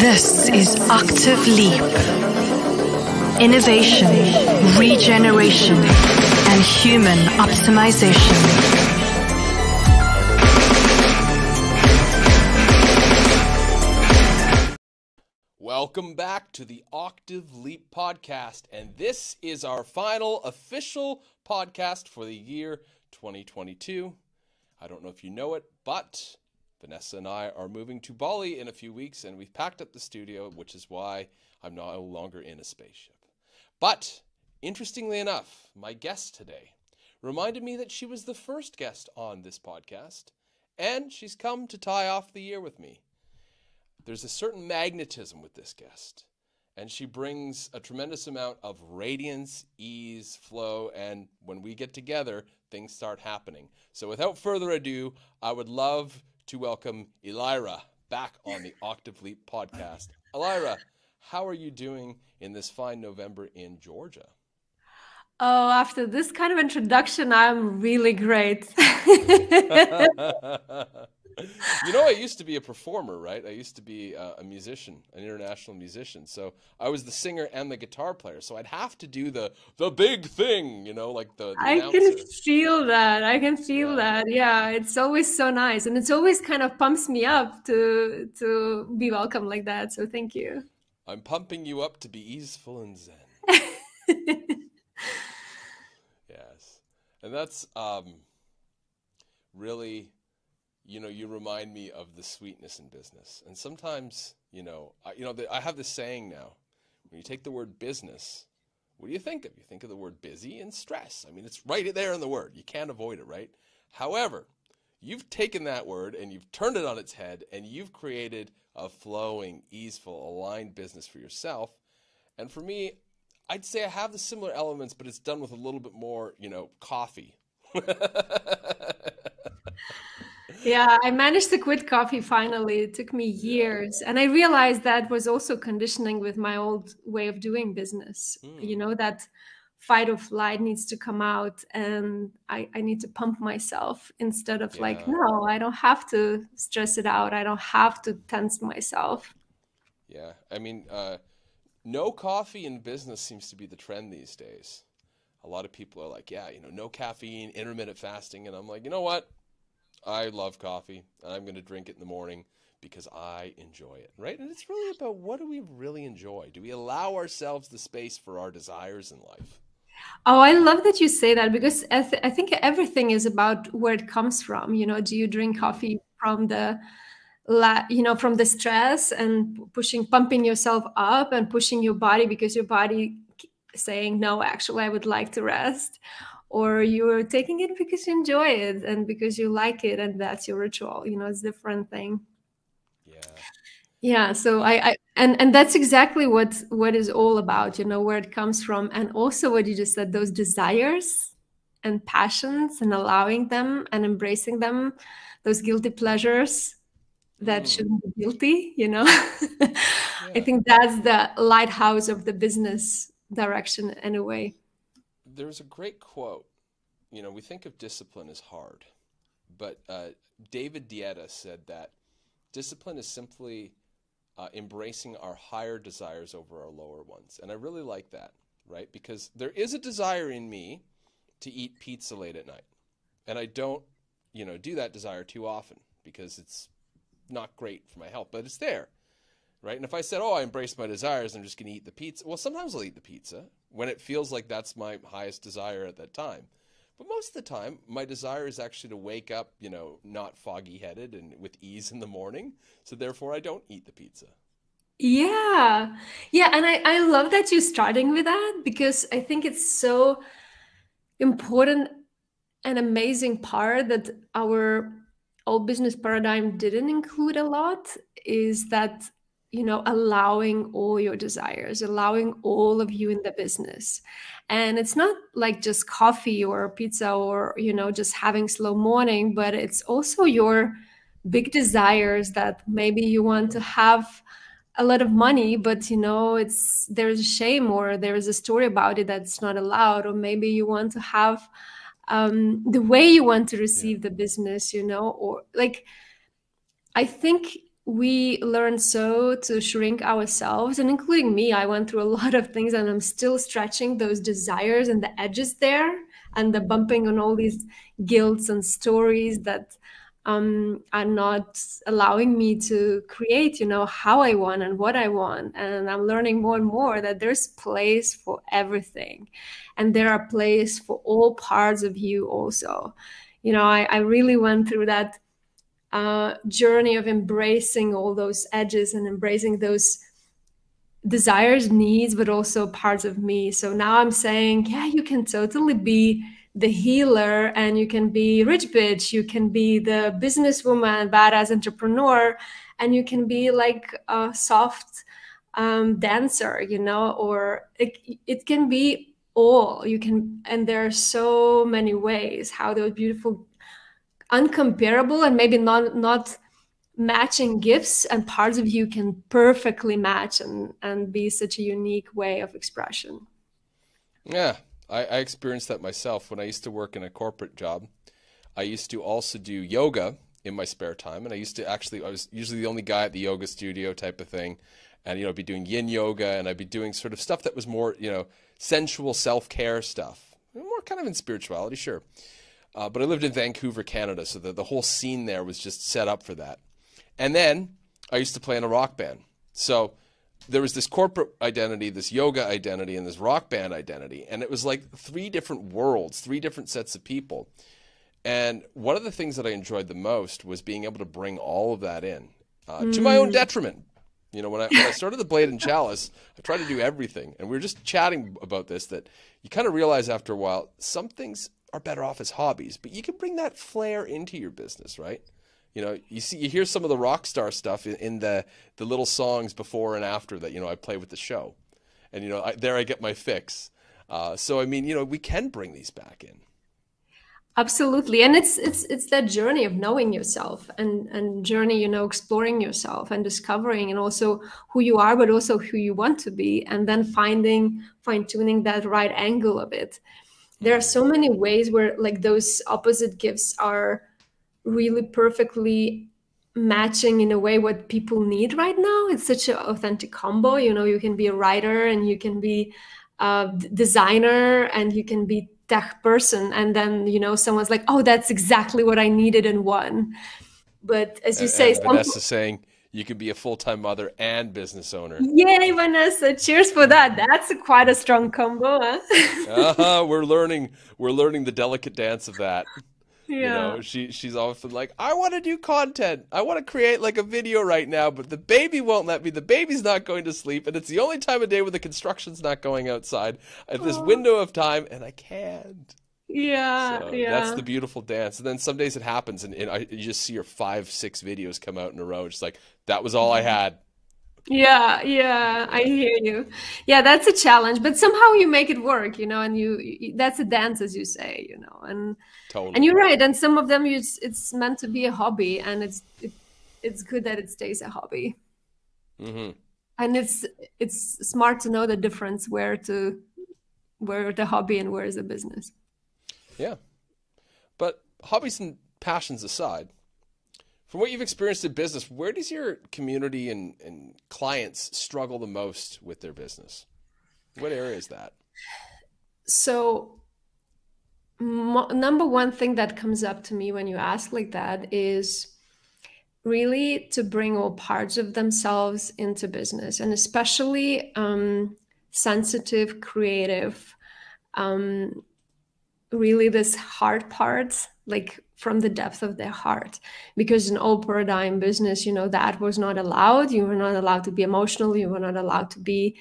This is Octave Leap. Innovation, regeneration, and human optimization. Welcome back to the Octave Leap podcast, and this is our final official podcast for the year 2022. I don't know if you know it, but Vanessa and I are moving to Bali in a few weeks, and we've packed up the studio, which is why I'm no longer in a spaceship. But, interestingly enough, my guest today reminded me that she was the first guest on this podcast, and she's come to tie off the year with me. There's a certain magnetism with this guest, and she brings a tremendous amount of radiance, ease, flow, and when we get together, things start happening. So without further ado, I would love to welcome Elaira back on the Octave Leap podcast. Elaira, how are you doing in this fine November in Georgia? Oh, after this kind of introduction, I'm really great. You know, I used to be a performer, right? I used to be a musician, an international musician. So I was the singer and the guitar player. So I'd have to do the big thing, you know, like the I announcer. can feel that. I can feel that. Yeah, it's always so nice. And it's always kind of pumps me up to be welcome like that. So thank you. I'm pumping you up to be easeful and zen. Yes. And that's really... You know, you remind me of the sweetness in business. And sometimes, I have this saying now, when you take the word business, what do you think of? You think of the word busy and stress. I mean, it's right there in the word. You can't avoid it, right? However, you've taken that word and you've turned it on its head and you've created a flowing, easeful, aligned business for yourself. And for me, I'd say I have the similar elements, but it's done with a little bit more, coffee. Yeah, I managed to quit coffee finally. It took me years. And I realized that was also conditioning with my old way of doing business. You know, that fight or flight needs to come out and I need to pump myself instead of like, no, I don't have to stress it out. I don't have to tense myself. Yeah, I mean, no coffee in business seems to be the trend these days. A lot of people are like, no caffeine, intermittent fasting. And I'm like, you know what? I love coffee, and I'm going to drink it in the morning because I enjoy it, right? And it's really about what do we really enjoy? Do we allow ourselves the space for our desires in life? Oh, I love that you say that because I think everything is about where it comes from. You know, do you drink coffee from from the stress and pumping yourself up and pushing your body because your body saying, no, actually, I would like to rest? Or you're taking it because you enjoy it and because you like it and that's your ritual, it's a different thing. Yeah. So and that's exactly what is all about, where it comes from. And also what you just said, those desires and passions and allowing them and embracing them, those guilty pleasures that shouldn't be guilty, I think that's the lighthouse of the business direction in a way. There's a great quote. We think of discipline as hard, but David Dieta said that discipline is simply embracing our higher desires over our lower ones. And I really like that, right? Because there is a desire in me to eat pizza late at night. And I don't, do that desire too often because it's not great for my health, but it's there, right? And if I said, I embrace my desires, I'm just going to eat the pizza. Well, sometimes I'll eat the pizza when it feels like that's my highest desire at that time. But most of the time, my desire is actually to wake up, not foggy-headed and with ease in the morning. So therefore, I don't eat the pizza. Yeah. Yeah. And I love that you're starting with that because I think it's so important and amazing part that our old business paradigm didn't include a lot is that allowing all your desires, allowing all of you in the business. And it's not like just coffee or pizza or, just having slow morning, but it's also your big desires that maybe you want to have a lot of money, but, there's a shame or there's a story about it that's not allowed. Or maybe you want to have the way you want to receive the business, or like, I think we learn so to shrink ourselves, and including me, I went through a lot of things and I'm still stretching those desires and the edges there, and the bumping on all these guilts and stories that are not allowing me to create, how I want and what I want. And I'm learning more and more that there's place for everything, and there are place for all parts of you also. I really went through that journey of embracing all those edges and embracing those desires, needs, but also parts of me. So now I'm saying, yeah, you can totally be the healer, and you can be rich bitch, you can be the businesswoman, badass entrepreneur, and you can be like a soft dancer, or it can be all you can. And there are so many ways how those beautiful, uncomparable, and maybe not matching gifts and parts of you can perfectly match and be such a unique way of expression. Yeah, I experienced that myself when I used to work in a corporate job. I used to also do yoga in my spare time, and I was usually the only guy at the yoga studio type of thing, and I'd be doing yin yoga, and I'd be doing sort of stuff that was more sensual self-care stuff, more kind of in spirituality, sure. But I lived in Vancouver, Canada, so the whole scene there was just set up for that. And then I used to play in a rock band. So there was this corporate identity, this yoga identity, and this rock band identity. And it was like 3 different worlds, 3 different sets of people. And one of the things that I enjoyed the most was being able to bring all of that in to my own detriment. When I started the Blade and Chalice, I tried to do everything. And we were just chatting about this, that you kind of realize after a while, some things are better off as hobbies, but you can bring that flair into your business, right? You hear some of the rock star stuff in the little songs before and after that, I play with the show, and, there I get my fix. So, I mean, we can bring these back in. Absolutely. And it's that journey of knowing yourself and journey, exploring yourself and discovering, and also who you are, but also who you want to be, and then fine-tuning that right angle of it. There are so many ways where like those opposite gifts are really perfectly matching in a way what people need right now. It's such an authentic combo. You can be a writer, and you can be a designer, and you can be tech person, and then someone's like, oh, that's exactly what I needed in one. But as you say, Vanessa's saying you can be a full-time mother and business owner. Yay, Vanessa! Cheers for that. That's quite a strong combo, huh? We're learning the delicate dance of that. Yeah. She's often like, I want to do content. I want to create like a video right now, but the baby won't let me. The baby's not going to sleep, and it's the only time of day when the construction's not going outside at this window of time, and I can't. Yeah, so yeah. That's the beautiful dance. And then some days it happens, and you just see your 5-6 videos come out in a row. It's like, that was all I had. Yeah, I hear you. Yeah, that's a challenge, but somehow you make it work, and that's a dance, as you say, and Totally. And you're right. And some of them, it's meant to be a hobby, and it's good that it stays a hobby. Mm-hmm. And it's smart to know the difference where the hobby and where is the business. Yeah. But hobbies and passions aside, from what you've experienced in business, where does your community and clients struggle the most with their business? What area is that? So number one thing that comes up to me when you ask like that is really to bring all parts of themselves into business, and especially sensitive, creative, really this heart part, like from the depth of their heart. Because in old paradigm business, that was not allowed. You were not allowed to be emotional. You were not allowed to be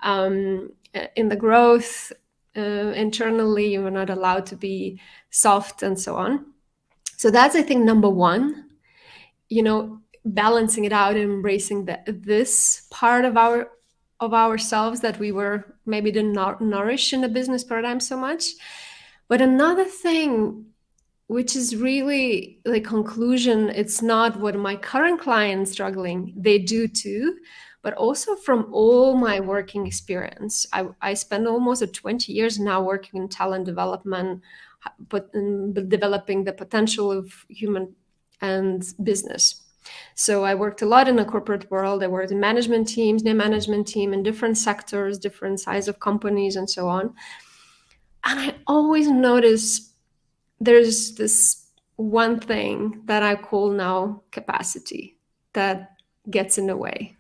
in the growth internally. You were not allowed to be soft and so on. So that's, I think, number one, balancing it out and embracing this part of ourselves that we were maybe did not nourish in the business paradigm so much. But another thing, which is really the conclusion, it's not what my current clients struggling, they do too, but also from all my working experience. I spent almost 20 years now working in talent development, but developing the potential of human and business. So I worked a lot in the corporate world. I worked in management teams, near management team in different sectors, different size of companies and so on. And I always notice there's this one thing that I call now capacity that gets in the way.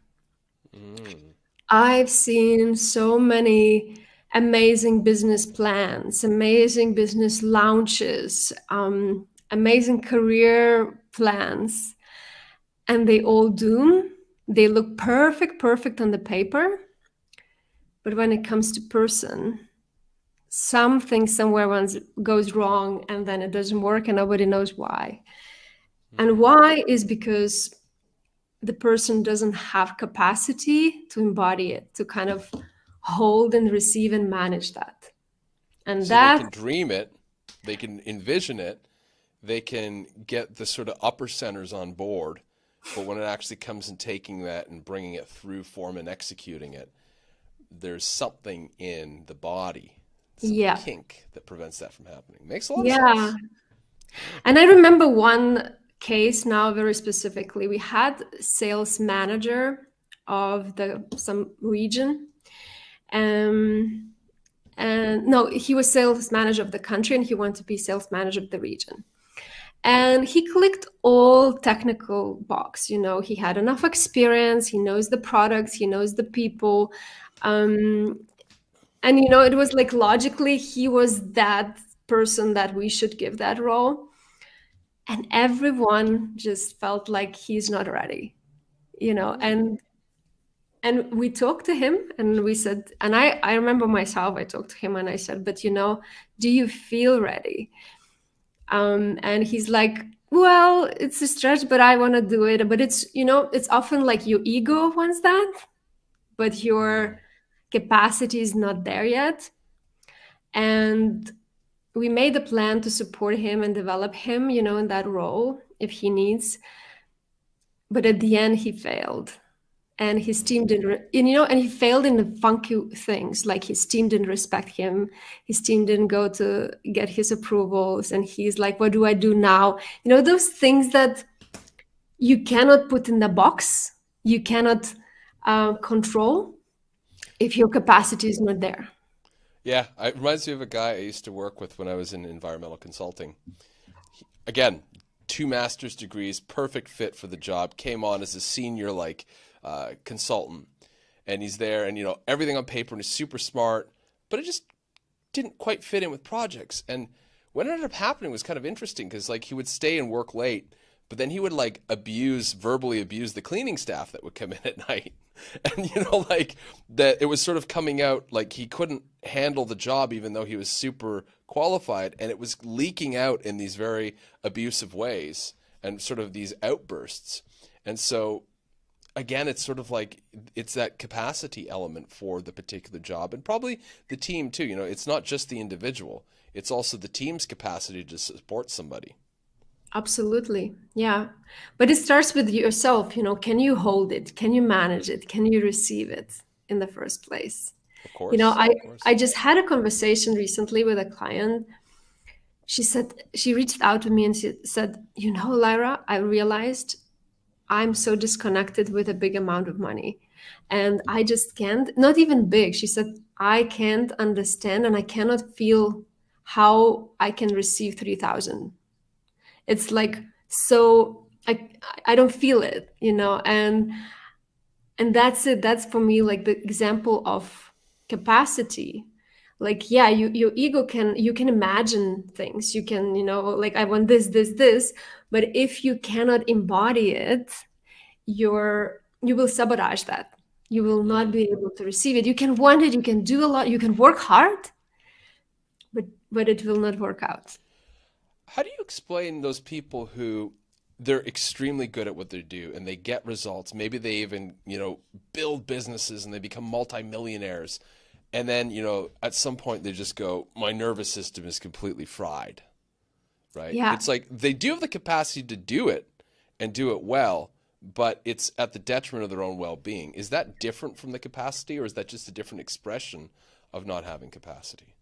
I've seen so many amazing business plans, amazing business launches, amazing career plans, and they all doom. They look perfect on the paper, but when it comes to person, something somewhere once goes wrong, and then it doesn't work, and nobody knows why. And why is because the person doesn't have capacity to embody it, to kind of hold and receive and manage that. And so that they can dream it, they can envision it, they can get the sort of upper centers on board, but when it actually comes in taking that and bringing it through form and executing it, there's something in the body, some kink that prevents that from happening. Makes a lot of sense. And I remember one case now very specifically. We had sales manager of some region, and no, he was sales manager of the country, and he wanted to be sales manager of the region. And he clicked all technical box. You know, he had enough experience. He knows the products. He knows the people. And, you know, it was like logically, he was that person that we should give that role. And everyone just felt like he's not ready, you know, and we talked to him and we said, and I remember myself, I talked to him and I said, but, you know, do you feel ready? And he's like, well, it's a stretch, but I want to do it. But it's, you know, it's often like your ego wants that, but your capacity is not there yet. And we made a plan to support him and develop him, you know, in that role if he needs. But at the end, he failed. And his team didn't, you know, and he failed in the funky things, like his team didn't respect him. His team didn't go to get his approvals. And he's like, what do I do now? You know, those things that you cannot put in the box, you cannot control if your capacity is not there. Yeah, it reminds me of a guy I used to work with when I was in environmental consulting. Again, 2 master's degrees, perfect fit for the job, came on as a senior, like, consultant, and he's there, and you know everything on paper, and he's super smart, but it just didn't quite fit in with projects. And what ended up happening was kind of interesting because like he would stay and work late, but then he would like verbally abuse the cleaning staff that would come in at night, and you know like that it was sort of coming out like he couldn't handle the job even though he was super qualified, and it was leaking out in these very abusive ways and sort of these outbursts. And so again, it's sort of like it's that capacity element for the particular job, and probably the team too. You know, it's not just the individual, it's also the team's capacity to support somebody. Absolutely. Yeah. But it starts with yourself. You know, can you hold it? Can you manage it? Can you receive it in the first place? Of course. You know, I just had a conversation recently with a client. She said, she reached out to me and she said, you know, Elaira, I realized I'm so disconnected with a big amount of money. And I just can't, not even big. She said, I can't understand and I cannot feel how I can receive 3,000. It's like, so I don't feel it, you know, and that's it. That's for me, like the example of capacity. Like, yeah, your ego you can imagine things. You can, you know, like I want this, but if you cannot embody it, you will sabotage that. You will not be able to receive it. You can want it, you can do a lot, you can work hard, but it will not work out. How do you explain those people who they're extremely good at what they do and they get results? Maybe they even, you know, build businesses and they become multimillionaires. And then, you know, at some point they just go, my nervous system is completely fried, right? Yeah. It's like they do have the capacity to do it and do it well, but it's at the detriment of their own well-being. Is that different from the capacity, or is that just a different expression of not having capacity?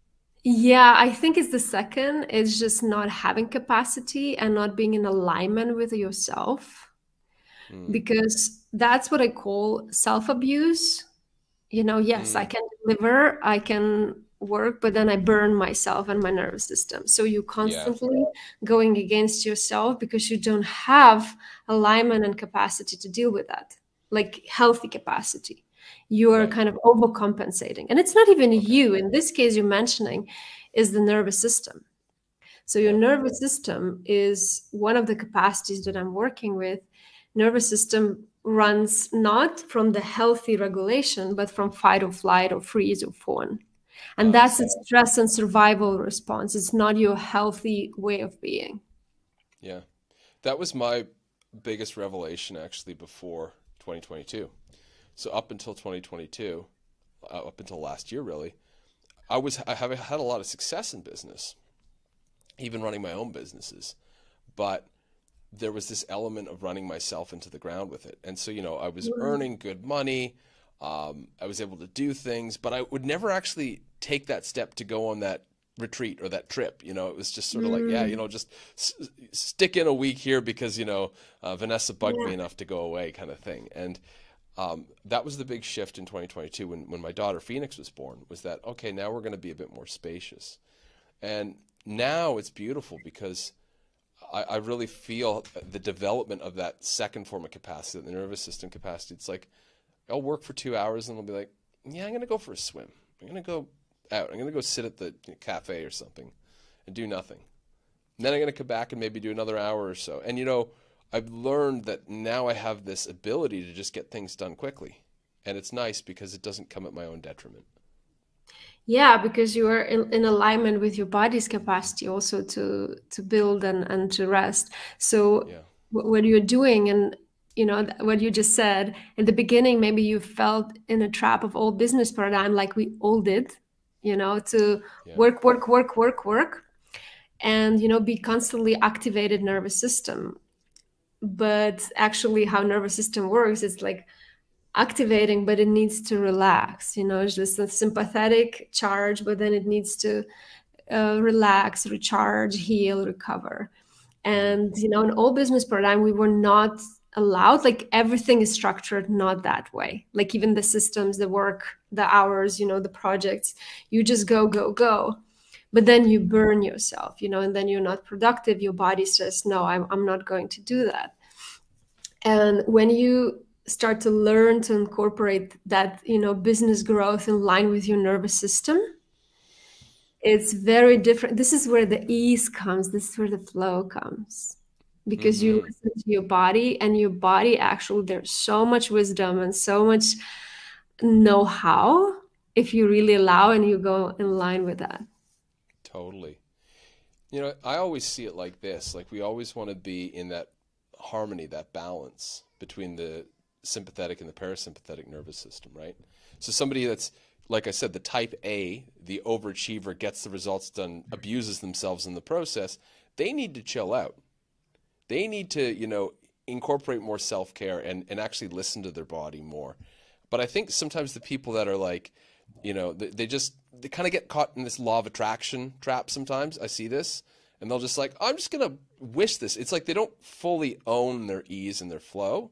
Yeah, I think it's the second. It's just not having capacity and not being in alignment with yourself. because that's what I call self-abuse. Yes, I can deliver, I can work, but then I burn myself and my nervous system. So you're constantly going against yourself because you don't have alignment and capacity to deal with that, like healthy capacity. You are kind of overcompensating. And it's not even you. In this case, you're mentioning is the nervous system. So your nervous system is one of the capacities that I'm working with. Nervous system runs not from the healthy regulation, but from fight or flight or freeze or fawn. And that's a stress and survival response. It's not your healthy way of being. Yeah. That was my biggest revelation actually before 2022. So up until 2022, up until last year really, I have had a lot of success in business, even running my own businesses. But there was this element of running myself into the ground with it. And so, I was earning good money. I was able to do things, but I would never actually take that step to go on that retreat or that trip. It was just sort of like, just stick in a week here because, Vanessa bugged me enough to go away kind of thing. And that was the big shift in 2022 when my daughter Phoenix was born, was that, okay, now we're going to be a bit more spacious. And now it's beautiful because I really feel the development of that second form of capacity, the nervous system capacity. It's like I'll work for 2 hours and I'll be like, yeah, I'm going to go for a swim. I'm going to go out. I'm going to go sit at the cafe or something and do nothing. And then I'm going to come back and maybe do another hour or so. And, I've learned that now I have this ability to just get things done quickly. And it's nice because it doesn't come at my own detriment. Yeah, because you are in alignment with your body's capacity also to build and to rest. So what you're doing, and what you just said in the beginning, maybe you felt in a trap of old business paradigm, like we all did, to work, and be constantly activated nervous system. But actually, how nervous system works, it's like activating, but it needs to relax. It's just a sympathetic charge, but then it needs to relax, recharge, heal, recover. And in all business paradigm, we were not allowed, like everything is structured not that way. Like even the systems, the work, the hours, the projects, you just go, but then you burn yourself, and then you're not productive. Your body says, no, I'm not going to do that. And when you start to learn to incorporate that, business growth in line with your nervous system, it's very different. This is where the ease comes. This is where the flow comes, because you listen to your body, and your body actually, there's so much wisdom and so much know-how if you really allow and you go in line with that. Totally. I always see it like this. Like we always want to be in that harmony, that balance between the sympathetic and the parasympathetic nervous system, right? So somebody that's, like I said, the type A, the overachiever, gets the results done, abuses themselves in the process, they need to chill out. They need to, incorporate more self-care and actually listen to their body more. But I think sometimes the people that are like, they kind of get caught in this law of attraction trap sometimes. I see this. And they'll just like, I'm just going to wish this. It's like they don't fully own their ease and their flow.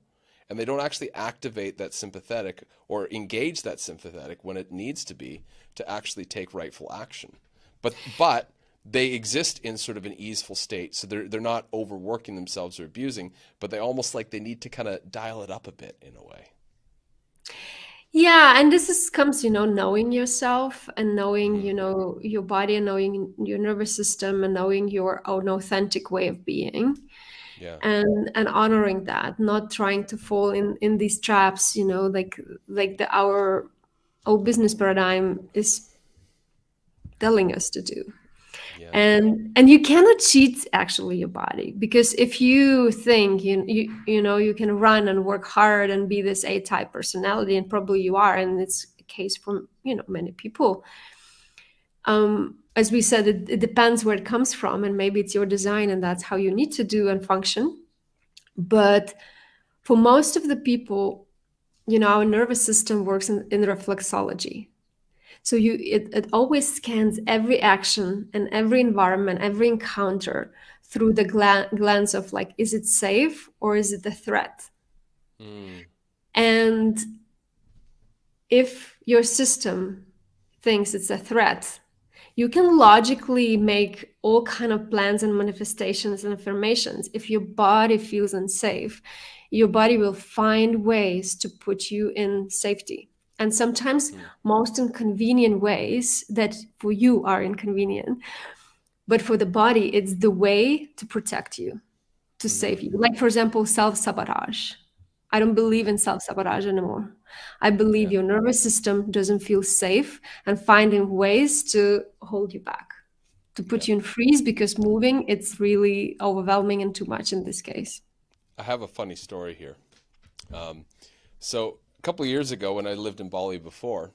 And they don't actually activate that sympathetic or engage that sympathetic when it needs to be to actually take rightful action. But they exist in sort of an easeful state. So they're not overworking themselves or abusing, but they almost like they need to kind of dial it up a bit in a way. Yeah, and this comes, knowing yourself and knowing, your body and knowing your nervous system and knowing your own authentic way of being. Yeah. And honoring that, not trying to fall in these traps, like our old business paradigm is telling us to do. Yeah. And you cannot cheat actually your body, because if you think you can run and work hard and be this A-type personality, and probably you are, and it's a case for many people. As we said, it depends where it comes from, and maybe it's your design and that's how you need to do and function. But for most of the people, our nervous system works in reflexology. So it always scans every action and every environment, every encounter through the glance of like, is it safe or is it a threat? And if your system thinks it's a threat, you can logically make all kind of plans and manifestations and affirmations. If your body feels unsafe, your body will find ways to put you in safety. And sometimes most inconvenient ways that for you are inconvenient. But for the body, it's the way to protect you, to save you. Like, for example, self-sabotage. I don't believe in self-sabotage anymore. I believe your nervous system doesn't feel safe and finding ways to hold you back, to put you in freeze, because moving, it's really overwhelming and too much in this case. I have a funny story here. So a couple of years ago when I lived in Bali before,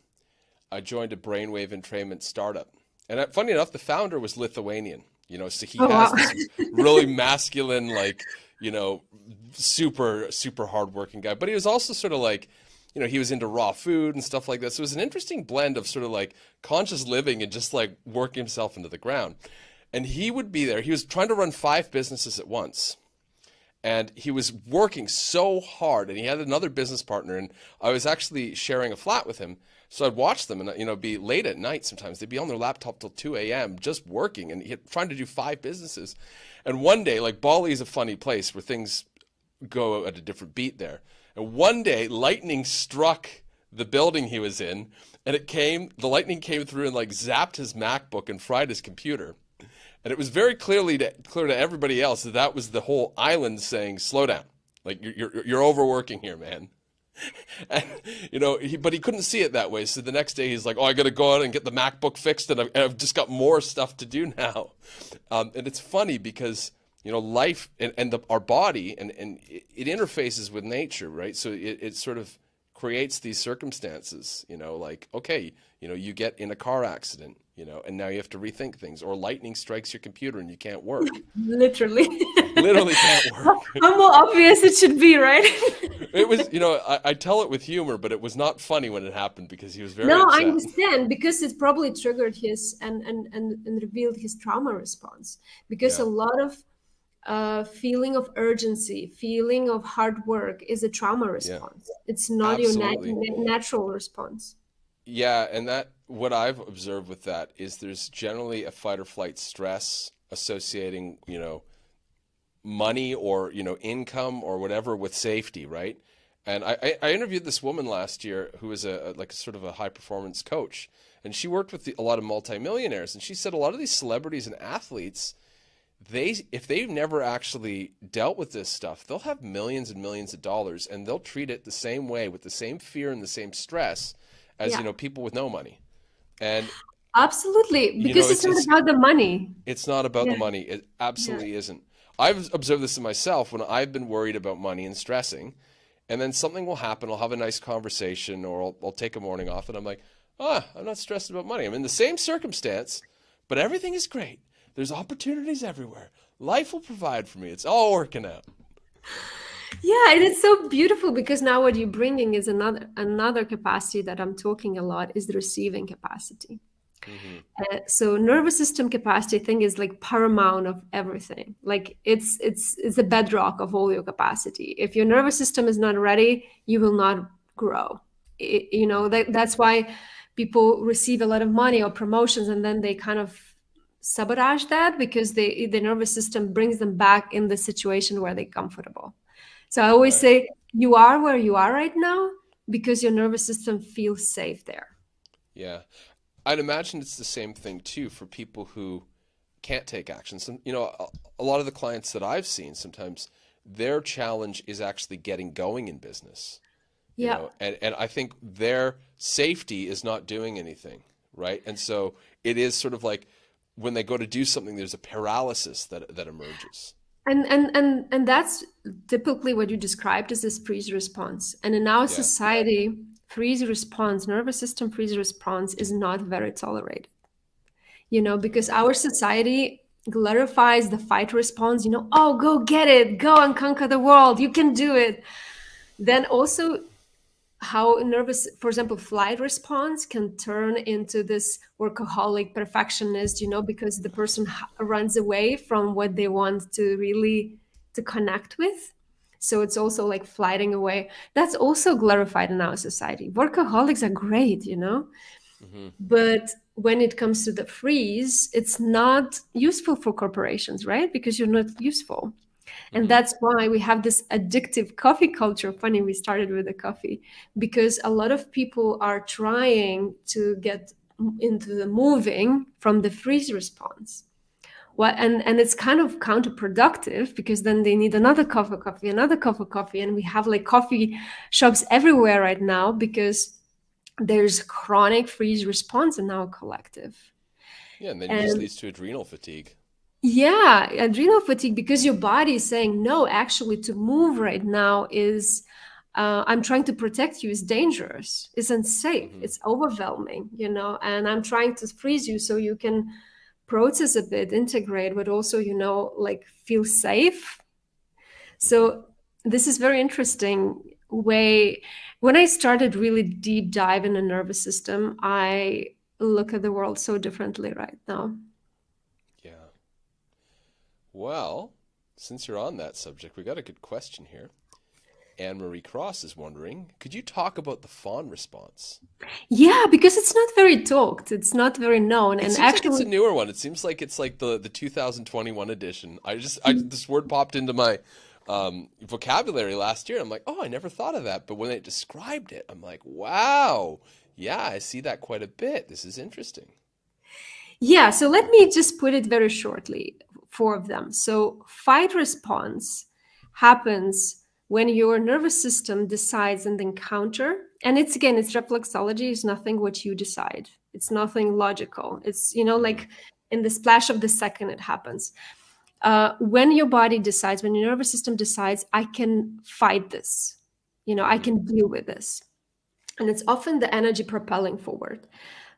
I joined a brainwave entrainment startup. And funny enough, the founder was Lithuanian, you know, so he has this really masculine, like, you know, super hardworking guy. But he was also sort of like, you know, he was into raw food and stuff like that. So it was an interesting blend of sort of like conscious living and just like working himself into the ground. And he would be there. He was trying to run 5 businesses at once. And he was working so hard, and he had another business partner, and I was actually sharing a flat with him. So I'd watch them, and, you know, be late at night sometimes. They'd be on their laptop till 2 a.m. just working, and trying to do 5 businesses. And one day, like, Bali is a funny place where things go at a different beat there. And one day, lightning struck the building he was in, and the lightning came through and like zapped his MacBook and fried his computer. And it was very clear to everybody else that that was the whole island saying, "Slow down, like you're overworking here, man." And, you know, but he couldn't see it that way. So the next day he's like, "Oh, I got to go out and get the MacBook fixed, and I've just got more stuff to do now." And it's funny because, you know, life and our body and it interfaces with nature, right? So it sort of creates these circumstances, you know, like, okay, you know, you get in a car accident, you know, and now you have to rethink things, or lightning strikes your computer and you can't work. Literally can't work. How more obvious it should be, right? It was, you know, I tell it with humor, but it was not funny when it happened because he was very No, upset. I understand, because it probably triggered his and revealed his trauma response, because a lot of feeling of urgency, feeling of hard work is a trauma response. It's not Absolutely. your natural response. Yeah, and what I've observed with that is there's generally a fight or flight stress associating, you know, money or, you know, income or whatever with safety, right? And I interviewed this woman last year who was like sort of a high performance coach, and she worked with a lot of multimillionaires, and she said a lot of these celebrities and athletes, if they've never actually dealt with this stuff, they'll have millions and millions of dollars, and they'll treat it the same way, with the same fear and the same stress as, you know, people with no money. And absolutely, because it's not about the money. It's not about the money. It absolutely isn't. I've observed this in myself when I've been worried about money and stressing, and then something will happen. I'll have a nice conversation, or I'll take a morning off, and I'm like, I'm not stressed about money. I'm in the same circumstance, but everything is great. There's opportunities everywhere. Life will provide for me. It's all working out. Yeah, and it's so beautiful, because now what you're bringing is another capacity that I'm talking a lot, is the receiving capacity. So nervous system capacity, I think, is like paramount of everything. Like it's the bedrock of all your capacity. If your nervous system is not ready, you will not grow. You know, that's why people receive a lot of money or promotions, and then they kind of sabotage that, because the nervous system brings them back in the situation where they're comfortable. So I always say, you are where you are right now because your nervous system feels safe there. Yeah. I'd imagine it's the same thing too for people who can't take action. So, you know, a lot of the clients that I've seen, sometimes their challenge is actually getting going in business. You know? And I think their safety is not doing anything, right? And so it is sort of like when they go to do something, there's a paralysis that emerges. And that's typically what you described as this freeze response. And in our society, freeze response, nervous system freeze response is not very tolerated, you know, because our society glorifies the fight response, you know, oh, go get it, go and conquer the world, you can do it. Then also how nervous, for example, flight response can turn into this workaholic perfectionist, you know, because the person runs away from what they want to really to connect with. So it's also like flighting away. That's also glorified in our society. Workaholics are great, you know? Mm-hmm. But when it comes to the freeze, it's not useful for corporations, right? Because you're not useful. And that's why we have this addictive coffee culture. Funny, we started with the coffee, because a lot of people are trying to get into the moving from the freeze response. And it's kind of counterproductive, because then they need another cup of coffee, another cup of coffee. And we have like coffee shops everywhere right now because there's chronic freeze response in our collective. Yeah, and then this leads to adrenal fatigue. Yeah, adrenal fatigue, because your body is saying, no, actually to move right now is, I'm trying to protect you, is dangerous, it's unsafe, it's overwhelming, you know, and I'm trying to freeze you so you can process a bit, integrate, but also, you know, like feel safe. So this is very interesting way. When I started really deep dive in the nervous system, I look at the world so differently right now. Yeah. Well, since you're on that subject, we got a good question here. Anne-Marie Cross is wondering, could you talk about the Fawn response? Yeah, because it's not very talked. It's not very known. It And seems actually, like it's a newer one. It seems like it's like the 2021 edition. This word popped into my vocabulary last year. I'm like, oh, I never thought of that. But when it described it, I'm like, wow, yeah, I see that quite a bit. This is interesting. yeah, so let me just put it very shortly, four of them. So fight response happens when your nervous system decides an encounter. And it's, again, it's reflexology. It's nothing what you decide. It's nothing logical. It's, you know, like in the splash of the second it happens. When your body decides, when your nervous system decides, I can fight this, you know, I can deal with this. And it's often the energy propelling forward.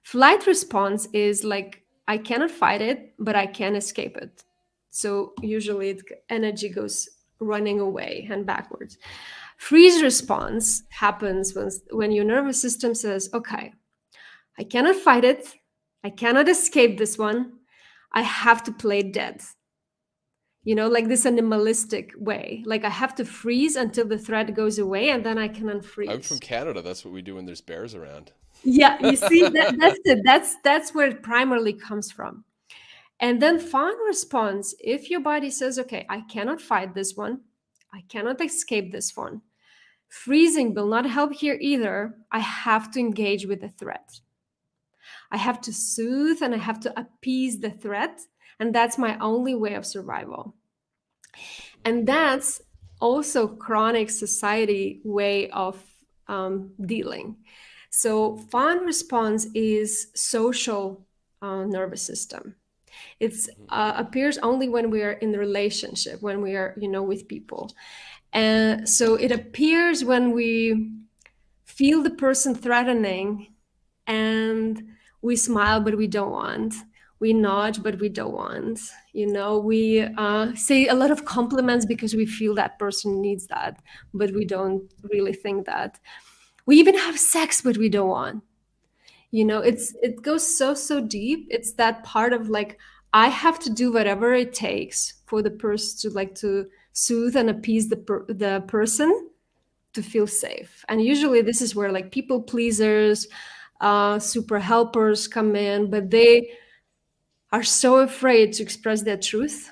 Flight response is like, I cannot fight it, but I can escape it. So usually energy goes running away and backwards. Freeze response happens when your nervous system says, okay, I cannot fight it. I cannot escape this one. I have to play dead. You know, like this animalistic way. Like I have to freeze until the threat goes away and then I can unfreeze. I'm from Canada. That's what we do when there's bears around. Yeah, you see, that's it. That's where it primarily comes from. And then Fawn response, if your body says, okay, I cannot fight this one, I cannot escape this one. Freezing will not help here either. I have to engage with the threat. I have to soothe and I have to appease the threat. And that's my only way of survival. And that's also chronic society way of dealing. So Fawn response is social nervous system. It appears only when we are in the relationship, when we are, you know, with people. And so it appears when we feel the person threatening and we smile, but we don't want. We nod, but we don't want. You know, we say a lot of compliments because we feel that person needs that, but we don't really think that. We even have sex, but we don't want. You know, it goes so deep. It's that part of like, I have to do whatever it takes for the person to like to soothe and appease the person to feel safe. And usually this is where like people pleasers, super helpers come in, but they are so afraid to express their truth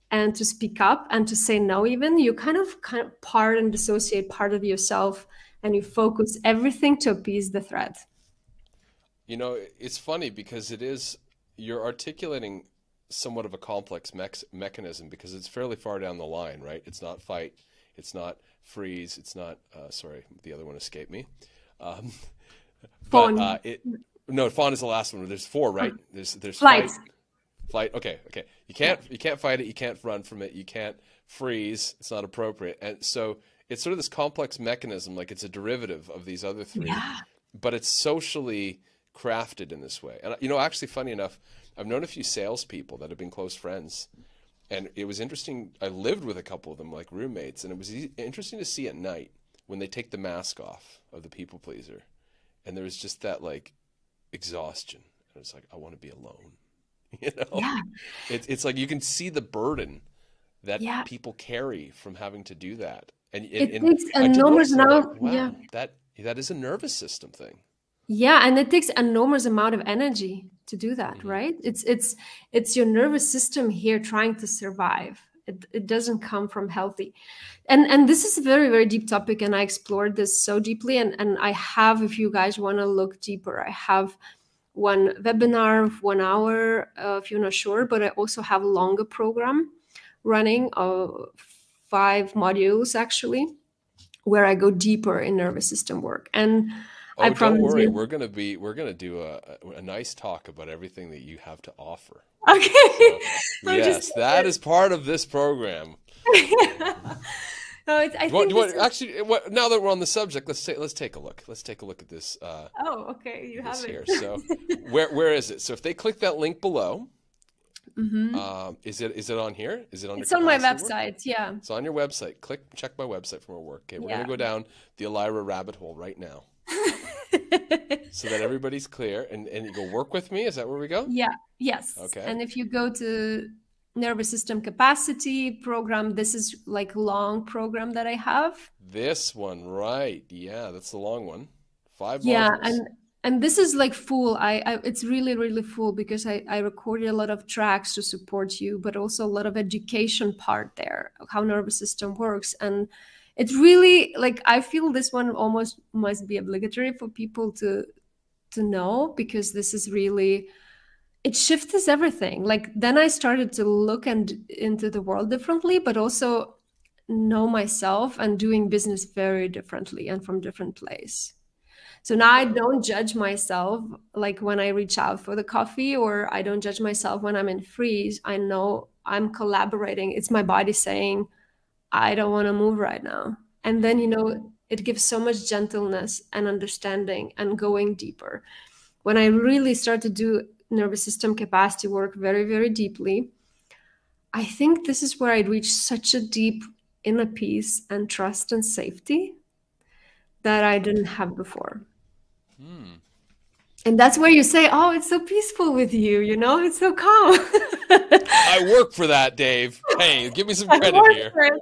and to speak up and to say no. Even you kind of part and dissociate part of yourself and you focus everything to appease the threat. You know, it's funny because you're articulating somewhat of a complex mechanism because it's fairly far down the line, right? It's not fight, it's not freeze, it's not, sorry, the other one escaped me. Fawn. No, Fawn is the last one. There's four, right? There's Flight. Flight. Okay. You can't fight it. You can't run from it. You can't freeze. It's not appropriate. And so it's sort of this complex mechanism, like it's a derivative of these other three, but it's socially crafted in this way. And you know, actually, funny enough, I've known a few salespeople that have been close friends, and it was interesting. I lived with a couple of them, like roommates, and it was interesting to see at night when they take the mask off of the people pleaser, and there was just that like exhaustion. And it's like, I want to be alone. You know, it's like you can see the burden that people carry from having to do that. And it takes I did enormous notice that, like, amount. wow, Yeah. that is a nervous system thing. Yeah, and it takes enormous amount of energy to do that, Mm-hmm. right? It's your nervous system here trying to survive. It doesn't come from healthy. And this is a very, very deep topic, and I explored this so deeply. And I have, if you guys want to look deeper, I have one webinar of 1 hour, if you're not sure, but I also have a longer program running of 5 modules actually, where I go deeper in nervous system work. And I Oh, don't promise worry. you. We're gonna do a nice talk about everything that you have to offer. Okay. So, I'm yes, just- that is part of this program. No, I think this is- Actually, now that we're on the subject, let's take a look. Let's take a look at this. Oh, okay, you have This here. it. So, where is it? So, if they click that link below, is it on here? Is it on? It's your on my capacity work? website. Yeah. It's on your website. Check my website for more work. Okay, we're Yeah. gonna go down the Elaira rabbit hole right now, so that everybody's clear. And you go work with me. Is that where we go? Yeah. Yes. Okay. And if you go to nervous system capacity program, this is like long program that I have. This one, right? Yeah, that's the long one. 5 Yeah, modules. and this is like full. I it's really, really full because I recorded a lot of tracks to support you, but also a lot of education part there, how nervous system works. And it's really like, I feel this one almost must be obligatory for people to know, because this is really, it shifts everything. Like then I started to look into the world differently, but also know myself and doing business very differently and from different place. So now I don't judge myself like when I reach out for the coffee, or I don't judge myself when I'm in freeze. I know I'm collaborating. It's my body saying, I don't want to move right now. And then, it gives so much gentleness and understanding and going deeper. When I really start to do nervous system capacity work very, very deeply, I think this is where I reach such a deep inner peace and trust and safety that I didn't have before. And that's where you say, oh, it's so peaceful with you, it's so calm. I work for that, Dave. Hey, give me some credit here.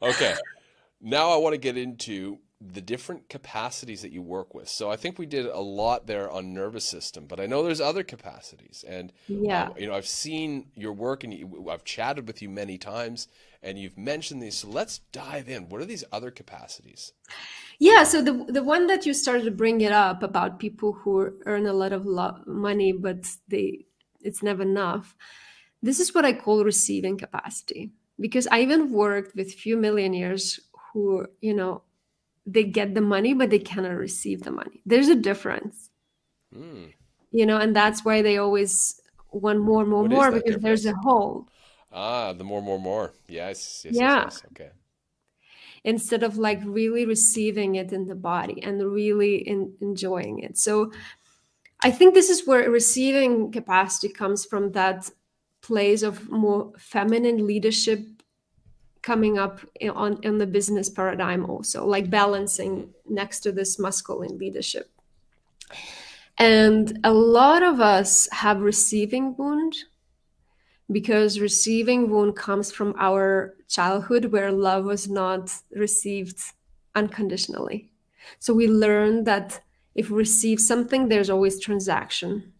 Okay. Now I want to get into the different capacities that you work with. So I think we did a lot there on nervous system, but I know there's other capacities. And, Yeah. I've seen your work, and I've chatted with you many times, and you've mentioned these. So let's dive in. What are these other capacities? Yeah, so the one that you started to bring it up about people who earn a lot of money, but it's never enough. This is what I call receiving capacity, because I even worked with few millionaires who, they get the money, but they cannot receive the money. There's a difference, and that's why they always want more, because difference? there's a hole. The more. Yes. Yeah. Yes. Okay. Instead of like really receiving it in the body and really enjoying it. So I think this is where receiving capacity comes from, that place of more feminine leadership coming up in the business paradigm also, like balancing next to this masculine leadership. And a lot of us have receiving wound, because receiving wound comes from our childhood where love was not received unconditionally. So we learn that if we receive something, there's always transaction.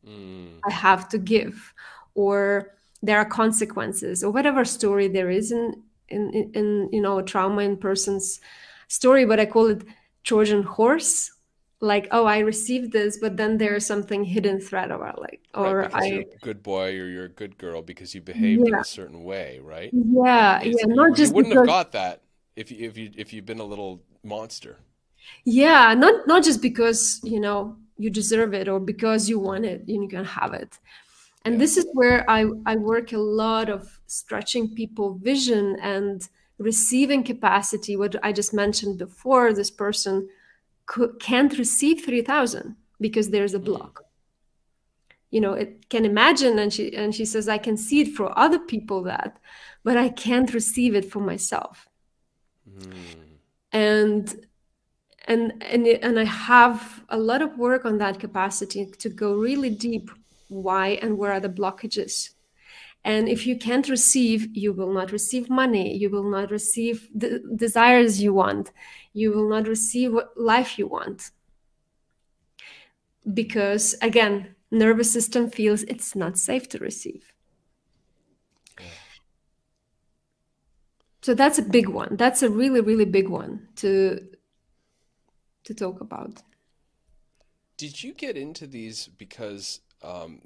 I have to give, or there are consequences, or whatever story there is in a trauma in person's story. But I call it Trojan horse. Like, oh, I received this, but then there's something hidden threat about, like, or right, you're a good boy or you're a good girl because you behaved in a certain way, right? Yeah, not just you wouldn't have got that if you've been a little monster. Yeah, not just because you deserve it or because you want it, you can have it. And this is where I work a lot of stretching people vision and receiving capacity. What I just mentioned before, this person can't receive 3,000 because there's a block. It can imagine, and she says, I can see it for other people but I can't receive it for myself. And I have a lot of work on that capacity to go really deep. Why and where are the blockages? And if you can't receive, you will not receive money. You will not receive the desires you want. You will not receive what life you want. Because again, nervous system feels it's not safe to receive. So that's a big one. That's a really, really big one to talk about. Did you get into these because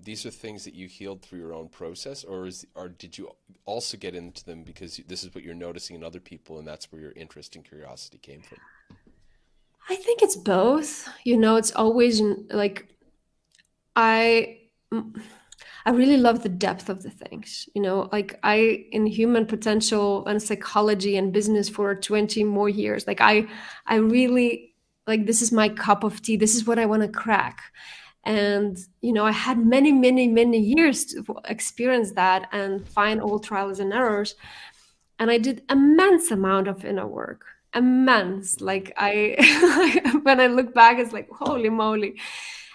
these are things that you healed through your own process, or did you also get into them because this is what you're noticing in other people, and that's where your interest and curiosity came from? I think it's both. It's always like I really love the depth of the things. Like in human potential and psychology and business for 20 more years. Like I really like, this is my cup of tea. This is what I want to crack. And, I had many, many, many years to experience that and find all trials and errors. And I did immense amount of inner work, immense. Like when I look back, it's like, holy moly.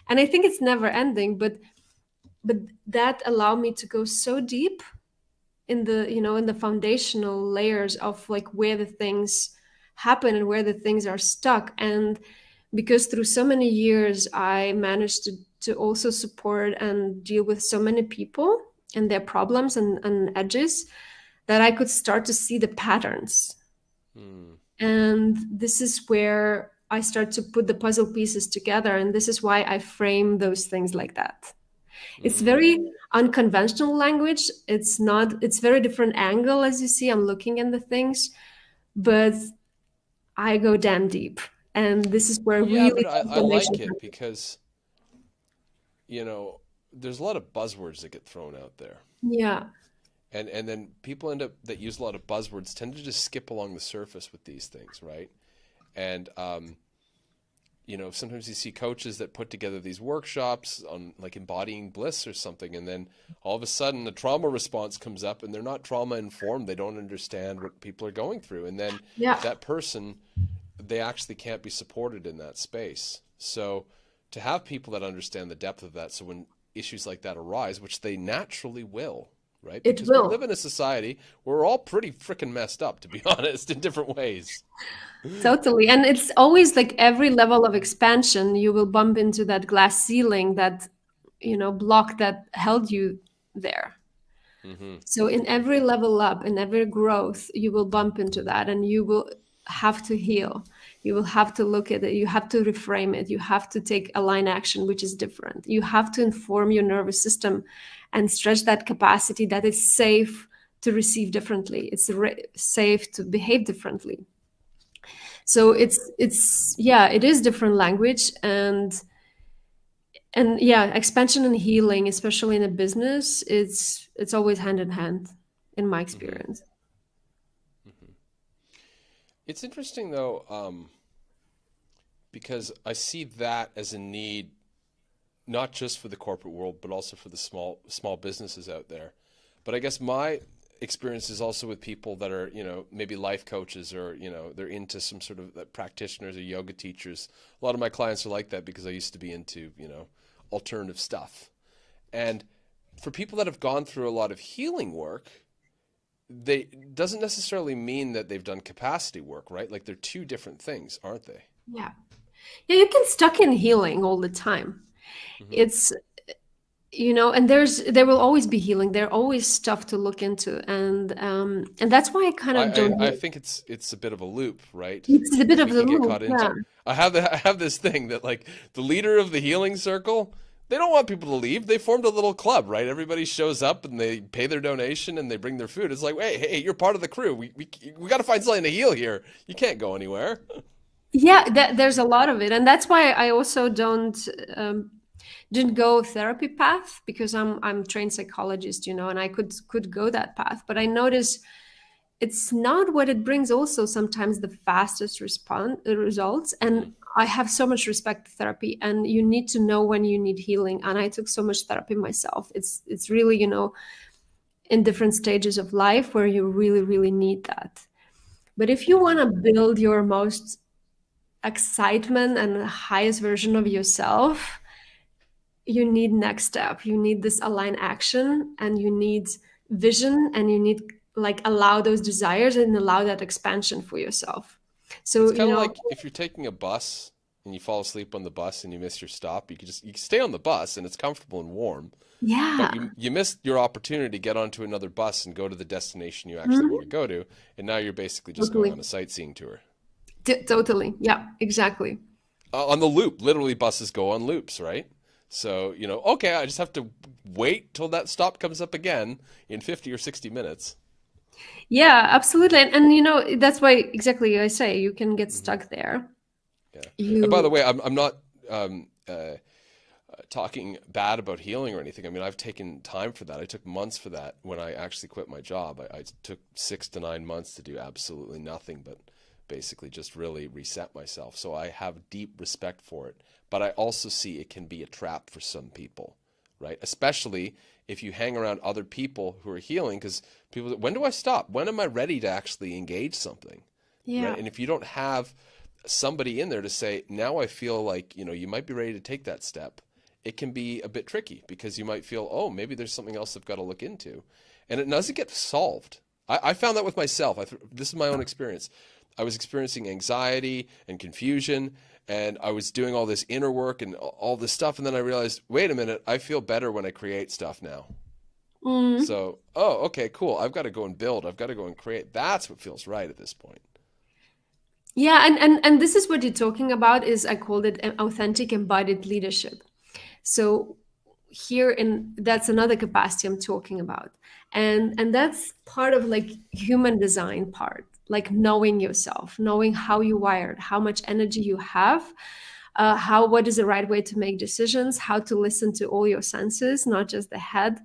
And I think it's never ending, but that allowed me to go so deep in the foundational layers of like where the things happen and where the things are stuck. And because through so many years, I managed to also support and deal with so many people and their problems and edges, that I could start to see the patterns. And this is where I start to put the puzzle pieces together. And this is why I frame those things like that. It's very unconventional language. It's very different angle, as you see. I'm looking at the things, but I go damn deep. And this is where really... but I like it because, there's a lot of buzzwords that get thrown out there. Yeah. And then people that use a lot of buzzwords tend to just skip along the surface with these things, right? And, sometimes you see coaches that put together these workshops on like embodying bliss or something, and then all of a sudden the trauma response comes up and they're not trauma informed. They don't understand what people are going through. And then that person, they actually can't be supported in that space. So to have people that understand the depth of that, so when issues like that arise, which they naturally will, right? Because we live in a society where we're all pretty freaking messed up, to be honest, in different ways. Totally. And it's always like every level of expansion, you will bump into that glass ceiling, that, block that held you there. So in every level up, in every growth, you will bump into that, and you will have to heal. You will have to look at it. You have to reframe it. You have to take aligned action, which is different. You have to inform your nervous system and stretch that capacity that it's safe to receive differently. It's safe to behave differently. So it is different language, and expansion and healing, especially in a business, it's always hand in hand in my experience. It's interesting though, because I see that as a need, not just for the corporate world, but also for the small businesses out there. But I guess my experience is also with people that are, maybe life coaches, or, they're into some sort of practitioners or yoga teachers. A lot of my clients are like that because I used to be into, alternative stuff. And for people that have gone through a lot of healing work, doesn't necessarily mean that they've done capacity work, right? Like they're two different things, aren't they? Yeah. Yeah, you get stuck in healing all the time. It's, and there will always be healing. There always stuff to look into, and that's why I kind of I think it's a bit of a loop, right? It's a bit of a loop. I have this thing that, like, the leader of the healing circle, they don't want people to leave. They formed a little club, right? Everybody shows up and they pay their donation and they bring their food. It's like, hey, you're part of the crew. We got to find something to heal here. You can't go anywhere. Yeah, there's a lot of it, and that's why I also didn't go therapy path, because I'm trained psychologist, and I could go that path, but I notice it's not what it brings. Also, sometimes the fastest results, and I have so much respect for therapy, and you need to know when you need healing. And I took so much therapy myself. It's really, in different stages of life where you really, really need that. But if you want to build your most excitement and the highest version of yourself, you need next step. You need this aligned action, and you need vision, and you need like allow those desires and allow that expansion for yourself. So, It's kind of like if you're taking a bus and you fall asleep on the bus and you miss your stop, you can stay on the bus and it's comfortable and warm. yeah, But you missed your opportunity to get onto another bus and go to the destination you actually want to go to, and now you're basically just going on a sightseeing tour. Totally. Yeah, exactly. On the loop, literally buses go on loops, right? So, okay, I just have to wait till that stop comes up again in 50 or 60 minutes. Yeah, absolutely. And that's why exactly I say you can get stuck there. Yeah. And by the way, I'm not talking bad about healing or anything. I mean, I've taken time for that. I took months for that when I actually quit my job. I took 6 to 9 months to do absolutely nothing but basically just really reset myself. So I have deep respect for it. But I also see it can be a trap for some people, right? Especially if you hang around other people who are healing, because people, when do I stop? When am I ready to actually engage something? Yeah. Right? And if you don't have somebody in there to say, now I feel like, you might be ready to take that step, it can be a bit tricky because you might feel, oh, maybe there's something else I've got to look into. And it doesn't get solved. I found that with myself. This is my own experience. I was experiencing anxiety and confusion, and I was doing all this inner work and all this stuff. And then I realized, wait a minute, I feel better when I create stuff now. So, okay, cool. I've got to go and build. I've got to go and create. That's what feels right at this point. Yeah, and this is what you're talking about is I called it authentic embodied leadership. So that's another capacity I'm talking about. And that's part of like human design part, like knowing yourself, knowing how you're wired, how much energy you have, what is the right way to make decisions, how to listen to all your senses, not just the head,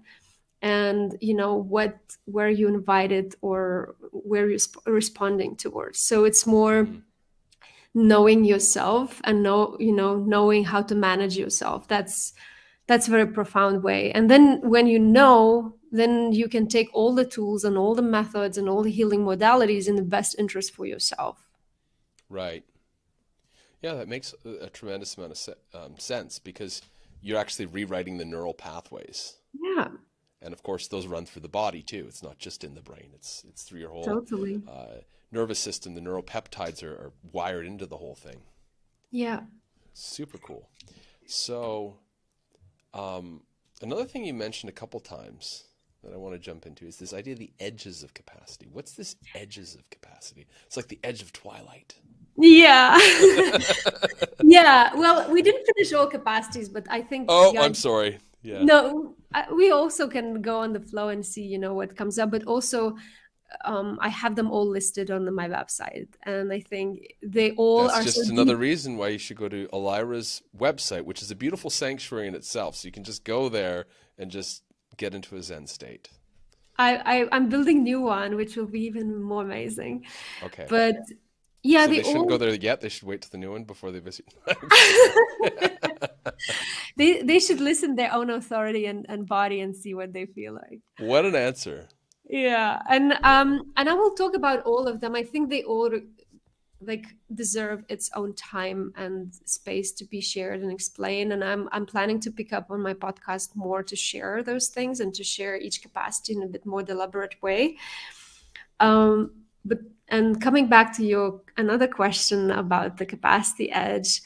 and where you invited or where you're responding towards. So it's more knowing yourself and knowing how to manage yourself. That's a very profound way. And then when then you can take all the tools and all the methods and all the healing modalities in the best interest for yourself. Right. Yeah, that makes a tremendous amount of sense because you're actually rewriting the neural pathways. Yeah. And of course, those run through the body too. It's not just in the brain. It's through your whole totally. Nervous system. The neuropeptides are wired into the whole thing. Yeah. Super cool. So another thing you mentioned a couple times that I want to jump into is this idea of the edges of capacity. What's this edges of capacity? It's like the edge of twilight. Yeah. Yeah. Well, we didn't finish all capacities, but I think. Oh, I'm sorry. Yeah. No, we also can go on the flow and see, what comes up, but also I have them all listed on my website, and I think they all That's are just so another deep. reason why you should go to Elaira's website, which is a beautiful sanctuary in itself. So you can just go there and just get into a Zen state. I'm building new one, which will be even more amazing. Okay. But yeah, so they shouldn't go there yet. They should wait till the new one before they visit. They should listen to their own authority and body and see what they feel like. What an answer. Yeah, and I will talk about all of them. I think they all deserve its own time and space to be shared and explained. And I'm planning to pick up on my podcast more to share those things and to share each capacity in a bit more deliberate way. And coming back to another question about the capacity edge,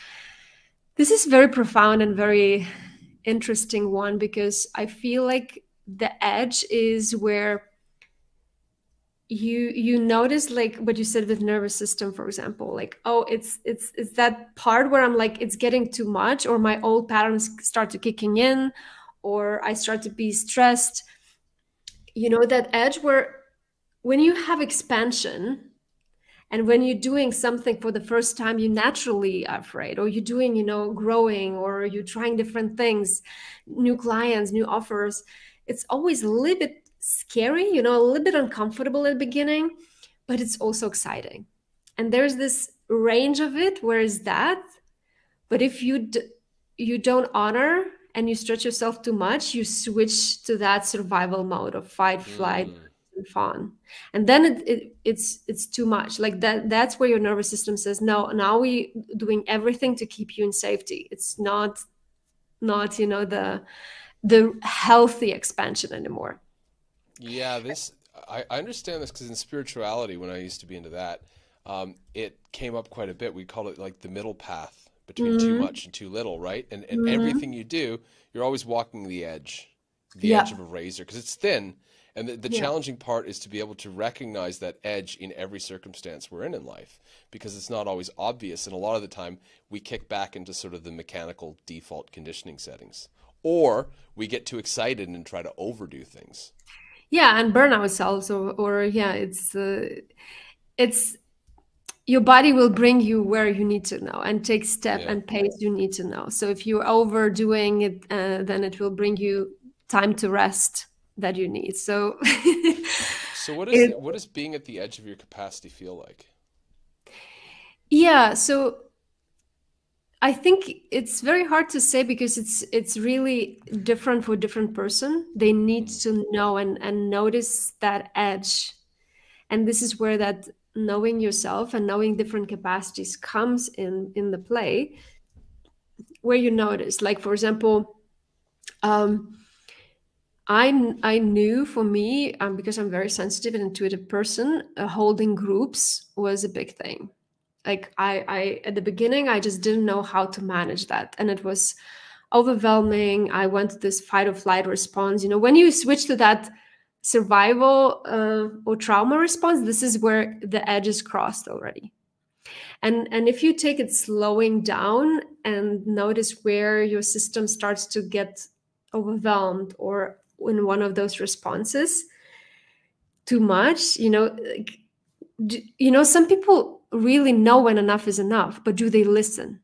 this is very profound and very interesting one, because I feel like the edge is where you notice, like what you said with nervous system, for example, like, oh, it's that part where I'm like, it's getting too much, or my old patterns start to kicking in, or I start to be stressed. That edge where when you have expansion and when you're doing something for the first time, you naturally are afraid, or you're doing, growing, or you're trying different things, new clients, new offers. It's always a little bit scary, a little bit uncomfortable at the beginning, but it's also exciting. And there's this range of it. Where is that? But if you don't honor and you stretch yourself too much, you switch to that survival mode of fight, flight, and fawn. And then it's too much. Like that's where your nervous system says, no, now we doing everything to keep you in safety. It's not the healthy expansion anymore. Yeah, I understand this because in spirituality, when I used to be into that, it came up quite a bit. We call it like the middle path between too Mm-hmm. much and too little, right? And Mm-hmm. everything you do, you're always walking the edge Yeah. of a razor because it's thin. And the Yeah. challenging part is to be able to recognize that edge in every circumstance we're in life because it's not always obvious. And a lot of the time, we kick back into sort of the mechanical default conditioning settings, or we get too excited and try to overdo things. Yeah, and burnout cells, or yeah, it's your body will bring you where you need to know and take step Yeah. and pace you need to know. So if you're overdoing it, then it will bring you time to rest that you need. So So it, what does being at the edge of your capacity feel like? yeah, so I think it's very hard to say because it's really different for different person. They need Mm, to know and notice that edge. And this is where that knowing yourself and knowing different capacities comes in the play, where you notice, like for example, um, I knew for me, because I'm very sensitive and intuitive person, holding groups was a big thing. Like I at the beginning, I just didn't know how to manage that, and it was overwhelming. I went to this fight or flight response. You know, when you switch to that survival or trauma response, this is where the edge is crossed already. And if you take it slowing down and notice where your system starts to get overwhelmed or in one of those responses too much, you know, like, you know, some people really know when enough is enough, but do they listen?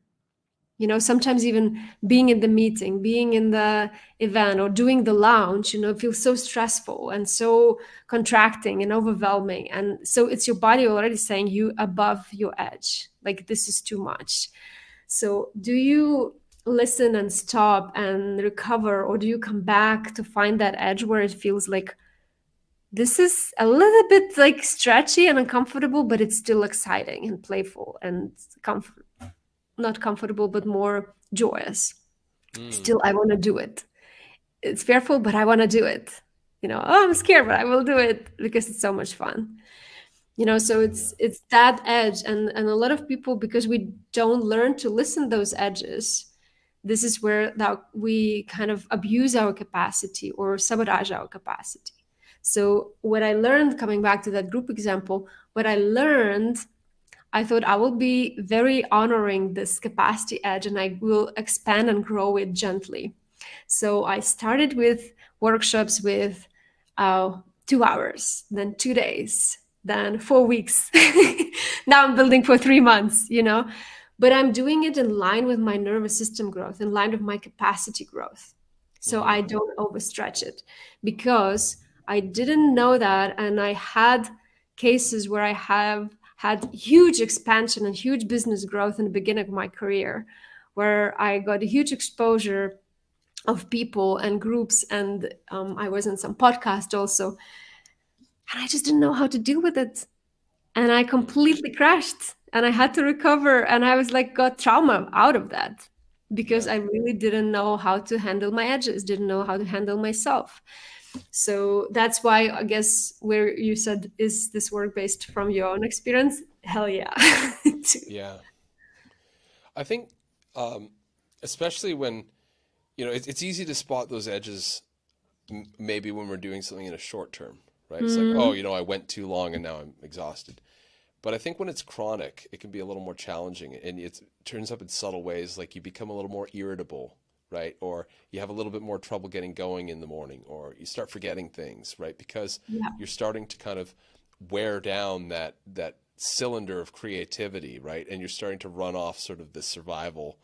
You know, sometimes even being in the meeting, being in the event or doing the lounge, you know, feels so stressful and so contracting and overwhelming. And so it's your body already saying you above your edge, like this is too much. So do you listen and stop and recover, or do you come back to find that edge where it feels like this is a little bit like stretchy and uncomfortable, but it's still exciting and playful and comfort, not comfortable, but more joyous. mm, Still, I want to do it. It's fearful, but I want to do it. You know, oh, I'm scared, but I will do it because it's so much fun. You know, so yeah. it's that edge, and a lot of people, because we don't learn to listen those edges, this is where that we kind of abuse our capacity or sabotage our capacity. So what I learned, coming back to that group example, what I learned, I thought I will be very honoring this capacity edge and I will expand and grow it gently. So I started with workshops with 2 hours, then 2 days, then 4 weeks. Now I'm building for 3 months, you know, but I'm doing it in line with my nervous system growth, in line with my capacity growth. So Hmm. I don't overstretch it because I didn't know that. And I had cases where I have had huge expansion and huge business growth in the beginning of my career, where I got a huge exposure of people and groups, and I was in some podcast also, and I just didn't know how to deal with it, and I Mm, completely crashed, and I had to recover, and I was like got trauma out of that because yeah. I really didn't know how to handle my edges, didn't know how to handle myself. So that's why I guess where you said, is this work based from your own experience? Hell yeah. Yeah. I think, especially when, it's easy to spot those edges maybe when we're doing something in a short term, right? It's like, oh, Mm, I went too long and now I'm exhausted. But I think when it's chronic, it can be a little more challenging and it turns up in subtle ways, like you become a little more irritable, right? Or you have a little bit more trouble getting going in the morning, or you start forgetting things, right? Because yeah. you're starting to kind of wear down that cylinder of creativity, right? And you're starting to run off sort of the survival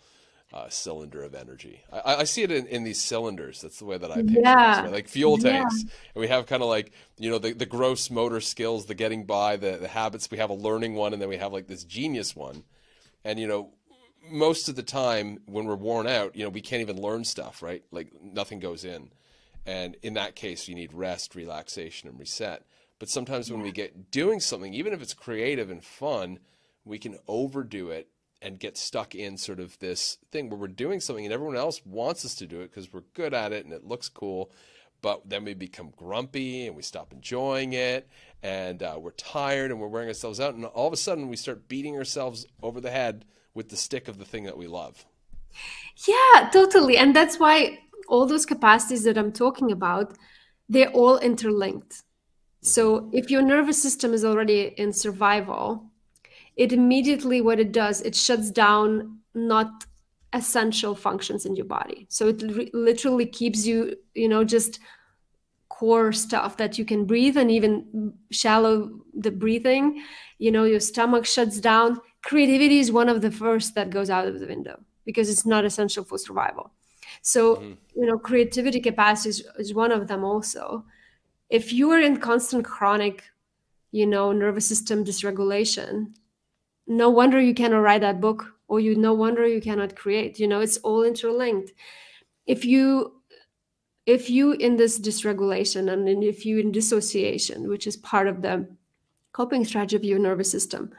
cylinder of energy. I see it in these cylinders. That's the way that I picture this, Yeah. right? Like fuel Yeah. tanks. And we have kind of like, the gross motor skills, the getting by, the habits. We have a learning one, and then we have like this genius one. And, most of the time when we're worn out, we can't even learn stuff, right? Like nothing goes in. And in that case, you need rest, relaxation, and reset. But sometimes when we get doing something, even if it's creative and fun, we can overdo it and get stuck in sort of this thing where we're doing something and everyone else wants us to do it because we're good at it and it looks cool. but then we become grumpy and we stop enjoying it, and we're tired and we're wearing ourselves out, and all of a sudden we start beating ourselves over the head with the stick of the thing that we love. Yeah, totally. And that's why all those capacities that I'm talking about, they're all interlinked. So if your nervous system is already in survival, it immediately, what it does, it shuts down not essential functions in your body. So it literally keeps you, just core stuff that you can breathe, and even shallow the breathing, your stomach shuts down. Creativity is one of the first that goes out of the window because it's not essential for survival. So, creativity capacity is one of them also. If you are in constant chronic, nervous system dysregulation, no wonder you cannot write that book, or no wonder you cannot create. It's all interlinked. If you in this dysregulation, and then if you in dissociation, which is part of the coping strategy of your nervous system,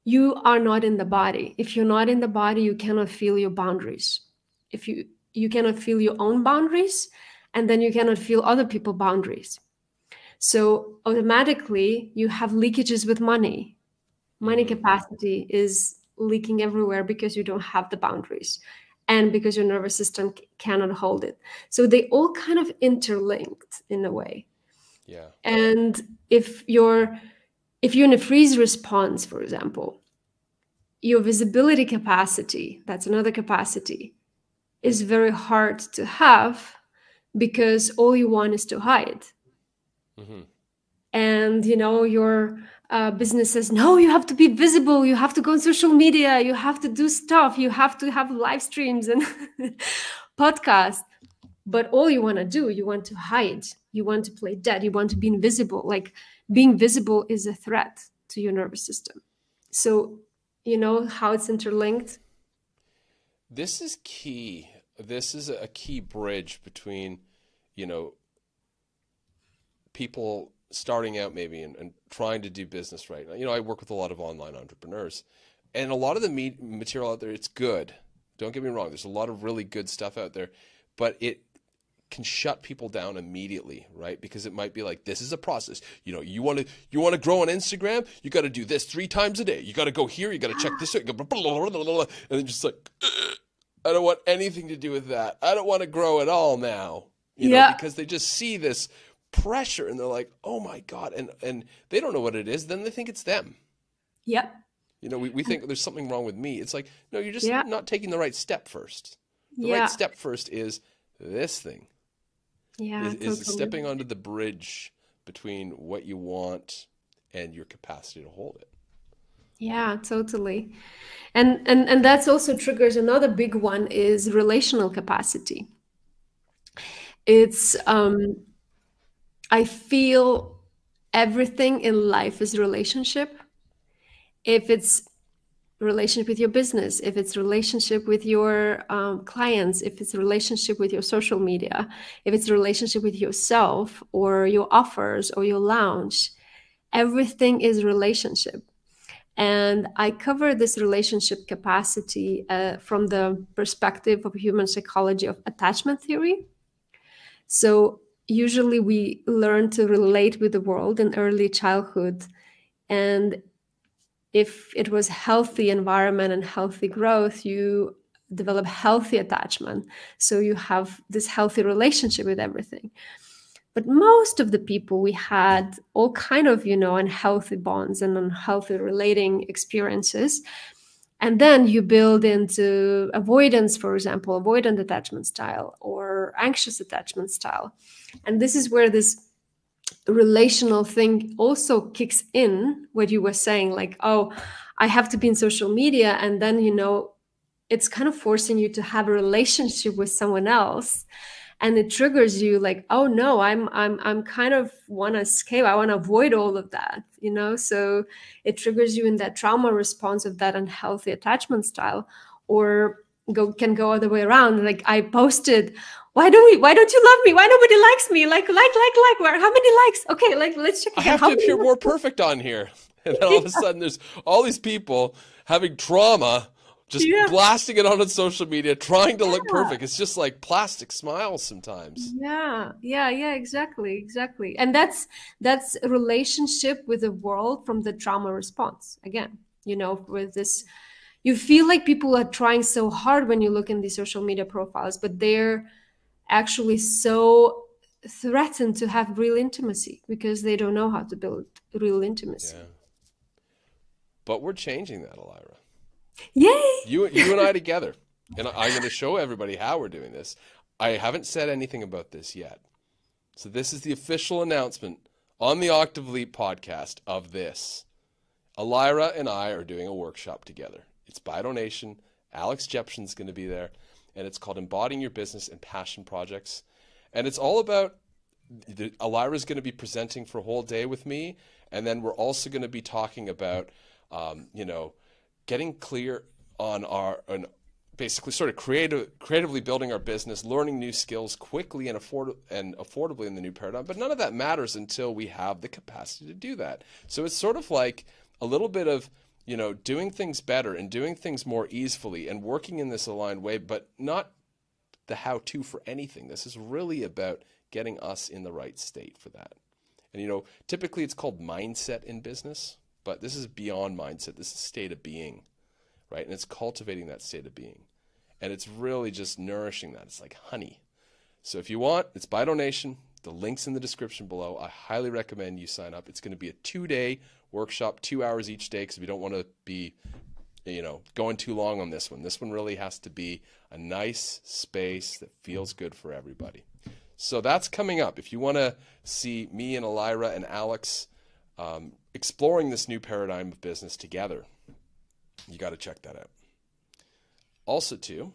you are not in the body. If you're not in the body, you cannot feel your boundaries. If you cannot feel your own boundaries, and then you cannot feel other people's boundaries. So automatically you have leakages with money. Money capacity is leaking everywhere because you don't have the boundaries, and because your nervous system cannot hold it. So they all kind of interlinked in a way. Yeah. And if you're in a freeze response, for example, your visibility capacity, that's another capacity, is very hard to have because all you want is to hide. And, your business says, no, you have to be visible. You have to go on social media. You have to do stuff. You have to have live streams and podcasts. But all you want to do, you want to hide. You want to play dead. You want to be invisible. Like, being visible is a threat to your nervous system. So, how it's interlinked? This is key. This is a key bridge between, people starting out maybe and trying to do business right. I work with a lot of online entrepreneurs, and a lot of the material out there, it's good. Don't get me wrong. There's a lot of really good stuff out there, but it can shut people down immediately, right? Because it might be like, this is a process. You want to grow on Instagram, you got to do this 3 times a day. You got to go here, you got to check this out, and then just like, I don't want anything to do with that. I don't want to grow at all now, because they just see this pressure and they're like, oh my God. And they don't know what it is. Then they think it's them. Yep. We think there's something wrong with me. It's like, no, you're just not taking the right step first. The right step first is this thing. Yeah. Is stepping onto the bridge between what you want and your capacity to hold it. Yeah, totally. And that's also triggers another big one, is relational capacity. It's I feel everything in life is relationship. If it's relationship with your business, if it's relationship with your clients, if it's a relationship with your social media, if it's a relationship with yourself or your offers or your launch, everything is relationship. And I cover this relationship capacity from the perspective of human psychology of attachment theory. So usually we learn to relate with the world in early childhood. And if it was healthy environment and healthy growth, you develop healthy attachment. So you have this healthy relationship with everything. But most of the people, we had all kind of, unhealthy bonds and unhealthy relating experiences. And then you build into avoidance, for example, avoidant attachment style or anxious attachment style. And this is where this relational thing also kicks in, what you were saying, like, oh, I have to be in social media. And then, it's kind of forcing you to have a relationship with someone else. And it triggers you like, oh no, I'm kind of want to escape. I want to avoid all of that, So it triggers you in that trauma response of that unhealthy attachment style, or can go other way around. Like, I posted, why don't you love me? Why nobody likes me? Like, where? How many likes? Okay, let's check. I have to appear more perfect on here. And then all of a sudden there's all these people having trauma just blasting it on social media, trying to look perfect. It's just like plastic smiles sometimes. Yeah, exactly. And that's a relationship with the world from the trauma response. Again, with this, you feel like people are trying so hard when you look in these social media profiles, but they're actually so threatened to have real intimacy because they don't know how to build real intimacy. Yeah. But we're changing that, Elaira. Yay! You and I together. And I'm going to show everybody how we're doing this. I haven't said anything about this yet. So this is the official announcement on the Octave Leap podcast of this. Elaira and I are doing a workshop together. It's by donation. Alex Jepson's going to be there. And it's called Embodying Your Business and Passion Projects. And it's all about, Elaira's going to be presenting for a whole day with me. And then we're also going to be talking about, getting clear on basically sort of creatively building our business, learning new skills quickly and affordably in the new paradigm. But none of that matters until we have the capacity to do that. So it's sort of like a little bit of, doing things better and doing things more easily and working in this aligned way, but not the how-to for anything. This is really about getting us in the right state for that. And, typically it's called mindset in business, but this is beyond mindset. This is state of being, right? And it's cultivating that state of being. And it's really just nourishing that. It's like honey. So if you want, it's by donation. The link's in the description below. I highly recommend you sign up. It's going to be a 2-day workshop, 2 hours each day, because we don't want to be, going too long on this one. This one really has to be a nice space that feels good for everybody. So that's coming up. If you want to see me and Elaira and Alex exploring this new paradigm of business together, you got to check that out. Also, too,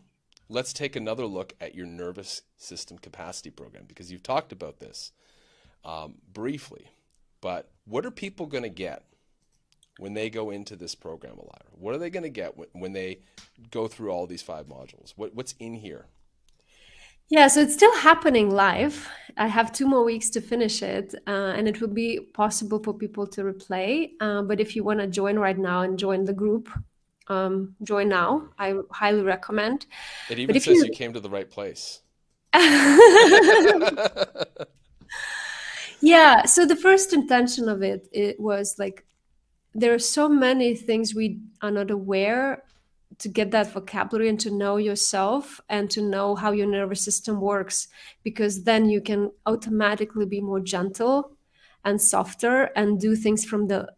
let's take another look at your nervous system capacity program, because you've talked about this briefly. But what are people going to get when they go into this program, Elaira? What are they going to get when they go through all these 5 modules? What's in here? Yeah, so it's still happening live. I have 2 more weeks to finish it, and it will be possible for people to replay. But if you want to join right now and join the group, join now. I highly recommend. It even says you came to the right place. Yeah, so the first intention of it was like, there are so many things we are not aware, to get that vocabulary and to know yourself and to know how your nervous system works, because then you can automatically be more gentle and softer and do things from the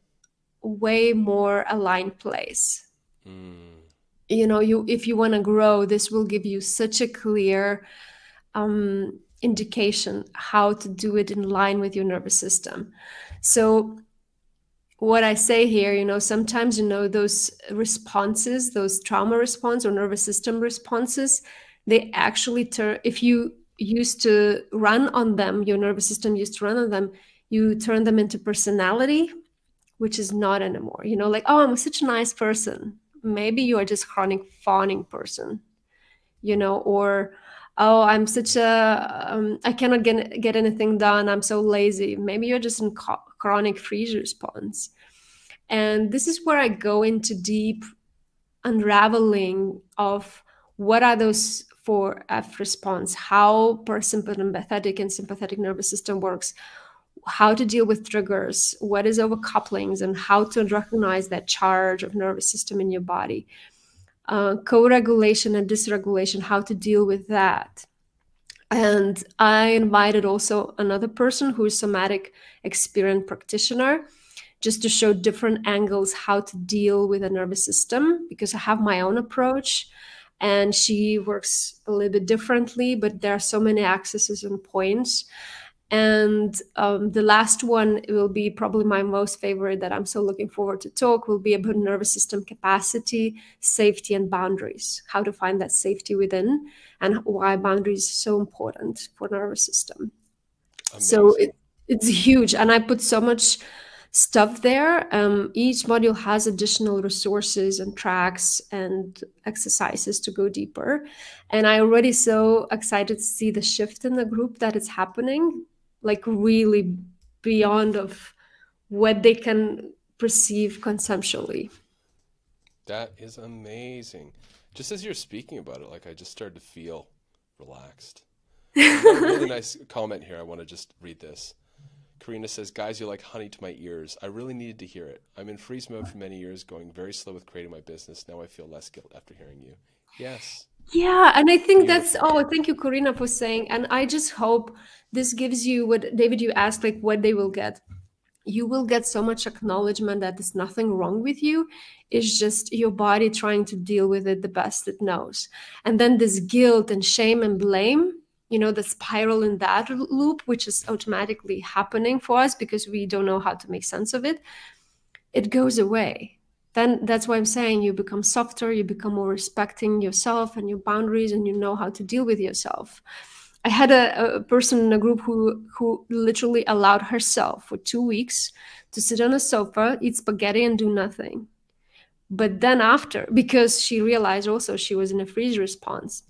way more aligned place. If you want to grow, this will give you such a clear indication how to do it in line with your nervous system. So what I say here, sometimes, those responses, those trauma response or nervous system responses, they actually turn, if you used to run on them, your nervous system used to run on them, you turn them into personality, which is not anymore. Like, oh, I'm such a nice person. Maybe you are just chronic fawning person, or, oh, I'm such a, I cannot get anything done. I'm so lazy. Maybe you're just in chronic freeze response. And this is where I go into deep unraveling of what are those 4F response, how parasympathetic and sympathetic nervous system works, how to deal with triggers, what is overcouplings, and how to recognize that charge of nervous system in your body. Co-regulation and dysregulation, how to deal with that. And I invited also another person who is somatic experience practitioner, just to show different angles how to deal with a nervous system, because I have my own approach and she works a little bit differently, but there are so many accesses and points. And the last one will be probably my most favorite, that I'm so looking forward to talk, will be about nervous system capacity, safety, and boundaries, how to find that safety within, and why boundaries are so important for nervous system. Amazing. So it's huge. And I put so much stuff there. Each module has additional resources and tracks and exercises to go deeper. And I already so excited to see the shift in the group that it's happening, like really beyond of what they can perceive conceptually. That is amazing. Just as you're speaking about it, like I just started to feel relaxed. I've got a really nice comment here. I want to just read this. Karina says, guys, you're like honey to my ears. I really needed to hear it. I'm in freeze mode for many years, going very slow with creating my business. Now I feel less guilt after hearing you. Yes. Yeah, and I think Beautiful. thank you, Corina, for saying, and I just hope this gives you what, David, you asked, like what they will get. You will get so much acknowledgement that there's nothing wrong with you. It's just your body trying to deal with it the best it knows. And then this guilt and shame and blame, you know, the spiral in that loop, which is automatically happening for us because we don't know how to make sense of it, it goes away. Then that's why I'm saying you become softer, you become more respecting yourself and your boundaries, and you know how to deal with yourself. I had a person in a group who literally allowed herself for 2 weeks to sit on a sofa, eat spaghetti, and do nothing. But then after, because she realized also she was in a freeze response,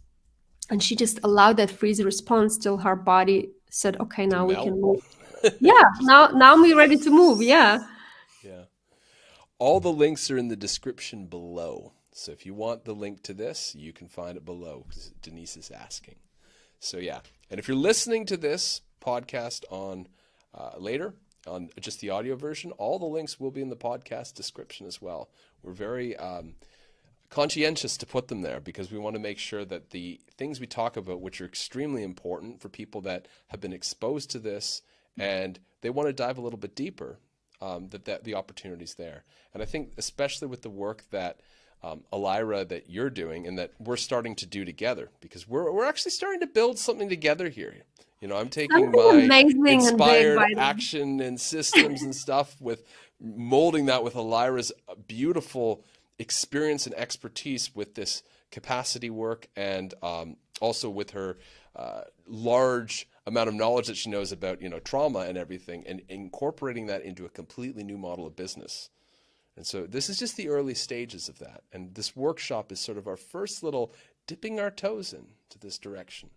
and she just allowed that freeze response till her body said, okay, now we can move. Yeah, now we're ready to move. Yeah. Yeah. All the links are in the description below. So if you want the link to this, you can find it below because Denise is asking. So yeah, and if you're listening to this podcast on later, on just the audio version, all the links will be in the podcast description as well. We're very conscientious to put them there because we want to make sure that the things we talk about, which are extremely important for people that have been exposed to this and they want to dive a little bit deeper, that the opportunity's there. And I think especially with the work that Elaira, that you're doing and that we're starting to do together, because we're actually starting to build something together here. You know, I'm taking my inspired action and systems and stuff with molding that with Elaira's beautiful experience and expertise with this capacity work, and also with her large amount of knowledge that she knows about, you know, trauma and everything, and incorporating that into a completely new model of business. And so this is just the early stages of that. And this workshop is sort of our first little dipping our toes into this direction.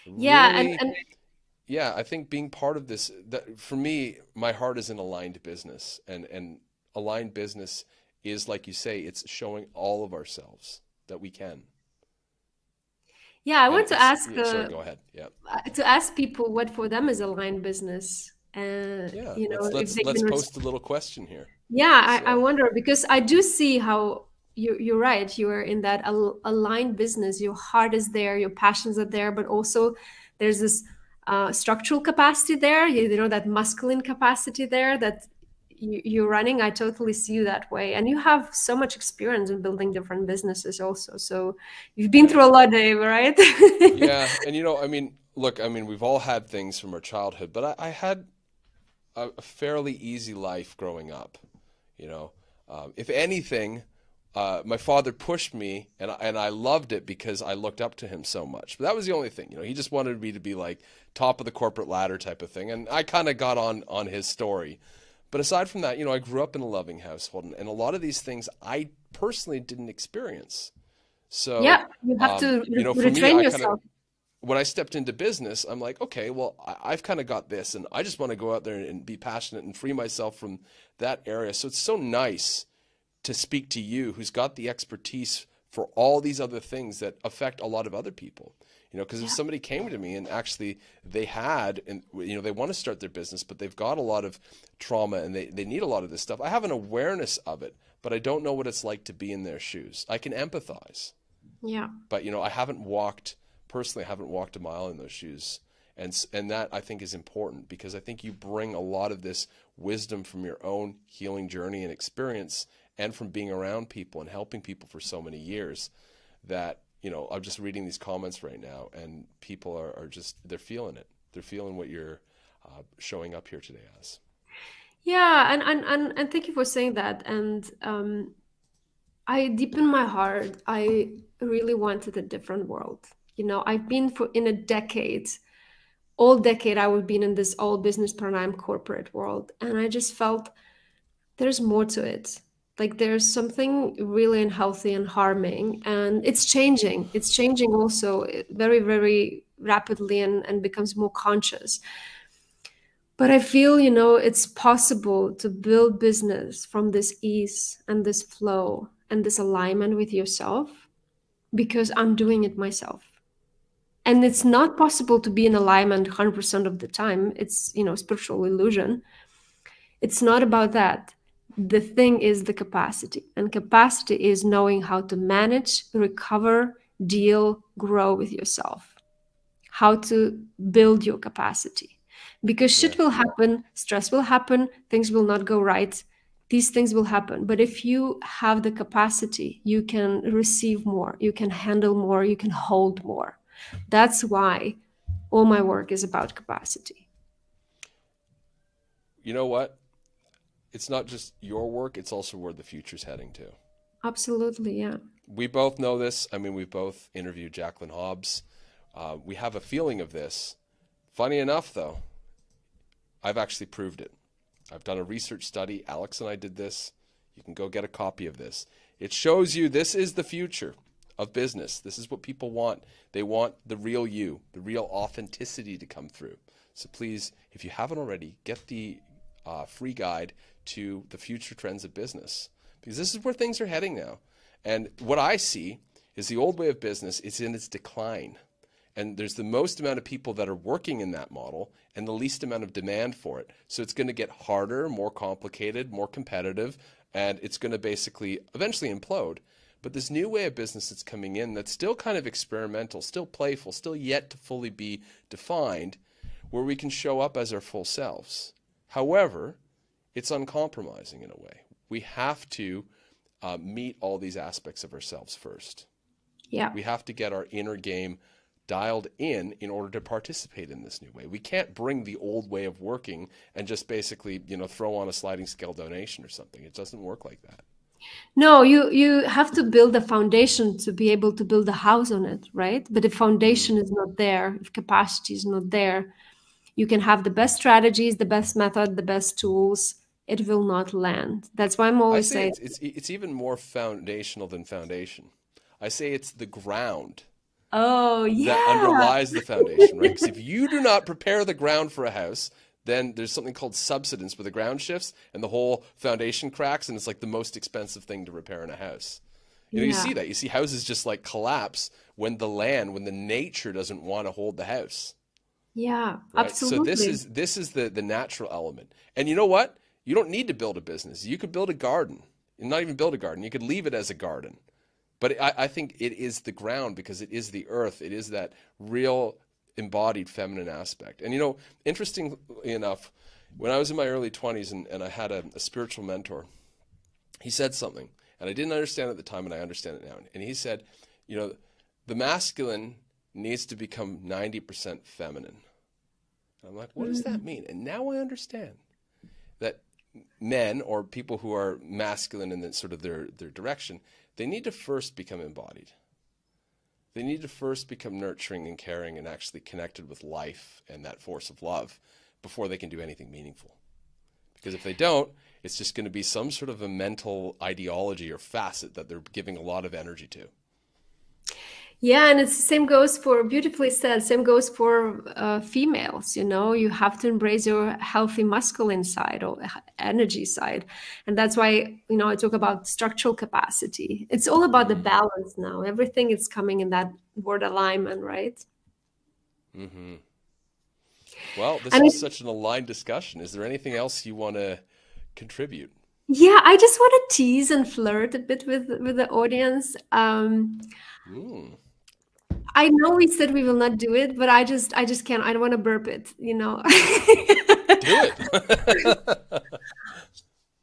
Yeah. Really, and yeah, I think being part of this, that for me, my heart is in aligned business, and aligned business is, like you say, it's showing all of ourselves that we can. Yeah, I want to ask. Sorry, go ahead. Yeah. To ask people what for them is aligned business. Yeah. You know, let's post a little question here. Yeah, I wonder, because I do see how you're right. You are in that aligned business. Your heart is there, your passions are there, but also there's this structural capacity there. You know, that masculine capacity there that you're running. I totally see you that way, and you have so much experience in building different businesses also. So you've been through a lot, Dave, right? Yeah, and you know, I mean, look, I mean, we've all had things from our childhood, but I had a fairly easy life growing up. You know, if anything, my father pushed me, and I loved it because I looked up to him so much. But that was the only thing. You know, he just wanted me to be like top of the corporate ladder type of thing, and I kind of got on his story. But aside from that, you know, I grew up in a loving household, and a lot of these things I personally didn't experience. So yeah, you have to you know, for retrain me, yourself. when I stepped into business, I'm like, okay, well, I've kind of got this, and I just want to go out there and be passionate and free myself from that area. So it's so nice to speak to you, who's got the expertise for all these other things that affect a lot of other people. You know, because if somebody came to me and actually they had, and you know, they want to start their business, but they've got a lot of trauma and they need a lot of this stuff. I have an awareness of it, but I don't know what it's like to be in their shoes. I can empathize. Yeah. But, you know, I haven't walked a mile in those shoes. And that I think is important, because I think you bring a lot of this wisdom from your own healing journey and experience, and from being around people and helping people for so many years, that, you know, I'm just reading these comments right now, and people are just, they're feeling it. They're feeling what you're showing up here today as. Yeah, and thank you for saying that. And I, deep in my heart, I really wanted a different world. You know, I've been in a decade, all decade, I would been in this old business paradigm corporate world, and I just felt there's more to it. Like there's something really unhealthy and harming, and it's changing. It's changing also very, very rapidly, and becomes more conscious. But I feel, you know, it's possible to build business from this ease and this flow and this alignment with yourself because I'm doing it myself. And it's not possible to be in alignment 100% of the time. It's, spiritual illusion. It's not about that. The thing is the capacity. And capacity is knowing how to manage, recover, deal, grow with yourself. How to build your capacity. Because shit will happen, stress will happen, things will not go right. These things will happen. But if you have the capacity, you can receive more, you can handle more, you can hold more. That's why all my work is about capacity. You know what? It's not just your work, it's also where the future's heading to. Absolutely, yeah. We both know this. I mean, we've both interviewed Jacqueline Hobbs. We have a feeling of this. Funny enough, though, I've actually proved it. I've done a research study. Alex and I did this. You can go get a copy of this. It shows you this is the future of business. This is what people want. They want the real you, the real authenticity to come through. So please, if you haven't already, get the free guide to the future trends of business, because this is where things are heading now. And what I see is the old way of business is in its decline. And there's the most amount of people that are working in that model and the least amount of demand for it. So it's going to get harder, more complicated, more competitive, and it's going to basically eventually implode. But this new way of business that's coming in that's still kind of experimental, still playful, still yet to fully be defined, where we can show up as our full selves. However, it's uncompromising in a way. We have to meet all these aspects of ourselves first. Yeah. We have to get our inner game dialed in order to participate in this new way. We can't bring the old way of working and just basically, throw on a sliding scale donation or something. It doesn't work like that. No, you have to build a foundation to be able to build a house on it, right? But if foundation is not there, if capacity is not there, you can have the best strategies, the best method, the best tools. It will not land. That's why I'm always saying it's even more foundational than foundation. I say it's the ground. Oh, yeah. That underlies the foundation, right? Because if you do not prepare the ground for a house, then there's something called subsidence where the ground shifts and the whole foundation cracks, and it's like the most expensive thing to repair in a house. You see that. You see houses just like collapse when the nature doesn't want to hold the house. Yeah, right? absolutely. So this is the natural element. And you know what? You don't need to build a business. You could build a garden. And not even build a garden. You could leave it as a garden. But I think it is the ground because it is the earth. It is that real embodied feminine aspect. And interestingly enough, when I was in my early 20s and I had a spiritual mentor, he said something, and I didn't understand it at the time, and I understand it now. And he said, the masculine needs to become 90% feminine. And I'm like, what does that mean? And now I understand that men or people who are masculine in sort of their direction, they need to first become embodied. They need to first become nurturing and caring and actually connected with life and that force of love before they can do anything meaningful. Because if they don't, it's just going to be some sort of a mental ideology or facet that they're giving a lot of energy to. Yeah, and it's same goes for, beautifully said, same goes for females, you have to embrace your healthy masculine side or energy side. And that's why, I talk about structural capacity. It's all about the balance now. Everything is coming in that word alignment, right? Mm-hmm. Well, this is such an aligned discussion. Is there anything else you want to contribute? Yeah, I just want to tease and flirt a bit with the audience. I know we said we will not do it, but I just can't. I don't want to burp it, Do it.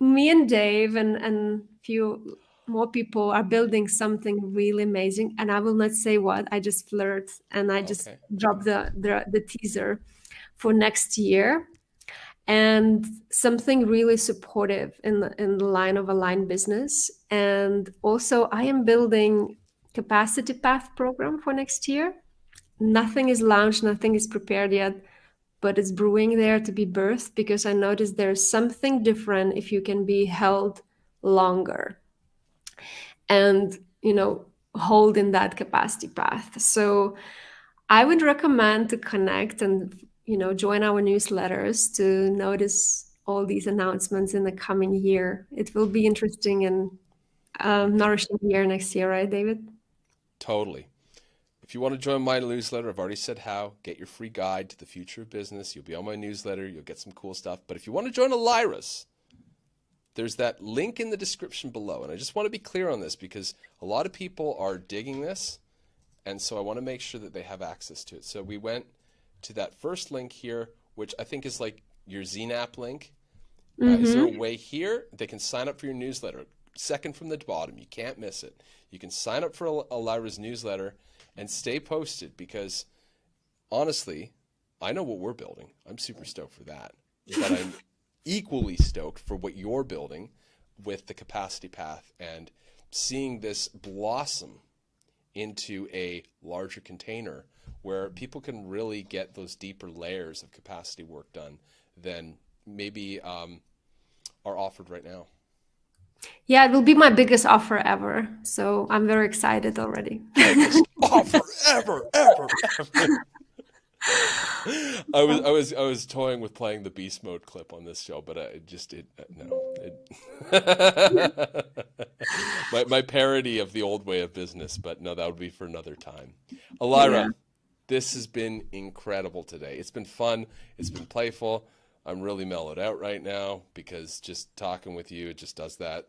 Me and Dave and few more people are building something really amazing, and I will not say what. I just flirt and I just drop the teaser for next year, and something really supportive in the line of aligned business. And also, I am building Capacity Path program for next year. Nothing is launched, nothing is prepared yet, but it's brewing there to be birthed, because I noticed there's something different if you can be held longer and hold in that capacity path. So I would recommend to connect and join our newsletters to notice all these announcements in the coming year. It will be interesting, and nourishing year next year, right, David? Totally. If you want to join my newsletter, I've already said how. Get your free guide to the future of business. You'll be on my newsletter. You'll get some cool stuff. But if you want to join Elaira's, there's that link in the description below. And I just want to be clear on this because a lot of people are digging this. And so I want to make sure that they have access to it. So we went to that first link here, which I think is like your ZNAP link. Is there a way here they can sign up for your newsletter? Second from the bottom. You can't miss it. You can sign up for Elaira's newsletter and stay posted because honestly, I know what we're building. I'm super stoked for that. But I'm equally stoked for what you're building with the Capacity Path and seeing this blossom into a larger container where people can really get those deeper layers of capacity work done than maybe are offered right now. Yeah, it will be my biggest offer ever. So I'm very excited already. Biggest offer ever. I was toying with playing the beast mode clip on this show, but my parody of the old way of business, but no, that would be for another time. Elaira, this has been incredible today. It's been fun. It's been playful. I'm really mellowed out right now because just talking with you, it just does that.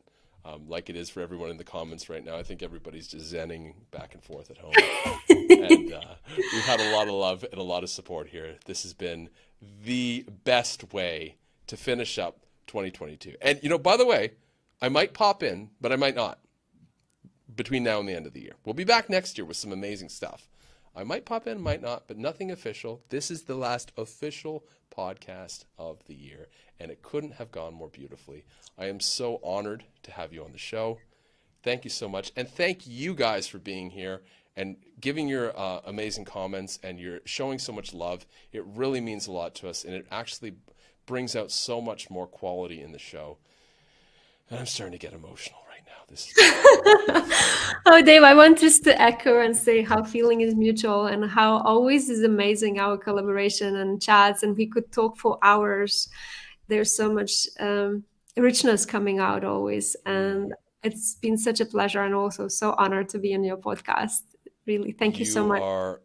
Like it is for everyone in the comments right now. I think everybody's just zenning back and forth at home. And we've had a lot of love and a lot of support here. This has been the best way to finish up 2022. And, you know, by the way, I might pop in, but I might not between now and the end of the year. We'll be back next year with some amazing stuff. I might pop in, might not, but nothing official. This is the last official podcast of the year, and it couldn't have gone more beautifully. I am so honored to have you on the show. Thank you so much, and thank you guys for being here and giving your amazing comments, and you're showing so much love. It really means a lot to us, and it actually brings out so much more quality in the show. And I'm starting to get emotional right now. This is Oh, Dave, I want just to echo and say how feeling is mutual and how always is amazing our collaboration and chats, and we could talk for hours. There's so much richness coming out always, and it's been such a pleasure and also so honored to be on your podcast. Really, thank you so much. You are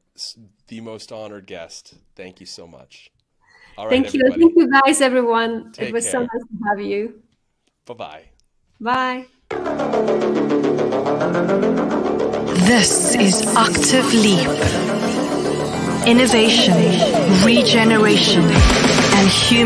the most honored guest. Thank you so much. All right, thank you. everybody. Thank you guys, everyone. Take it was care. so nice to have you. Bye-bye. Bye. This is Octave Leap. Innovation, regeneration, and human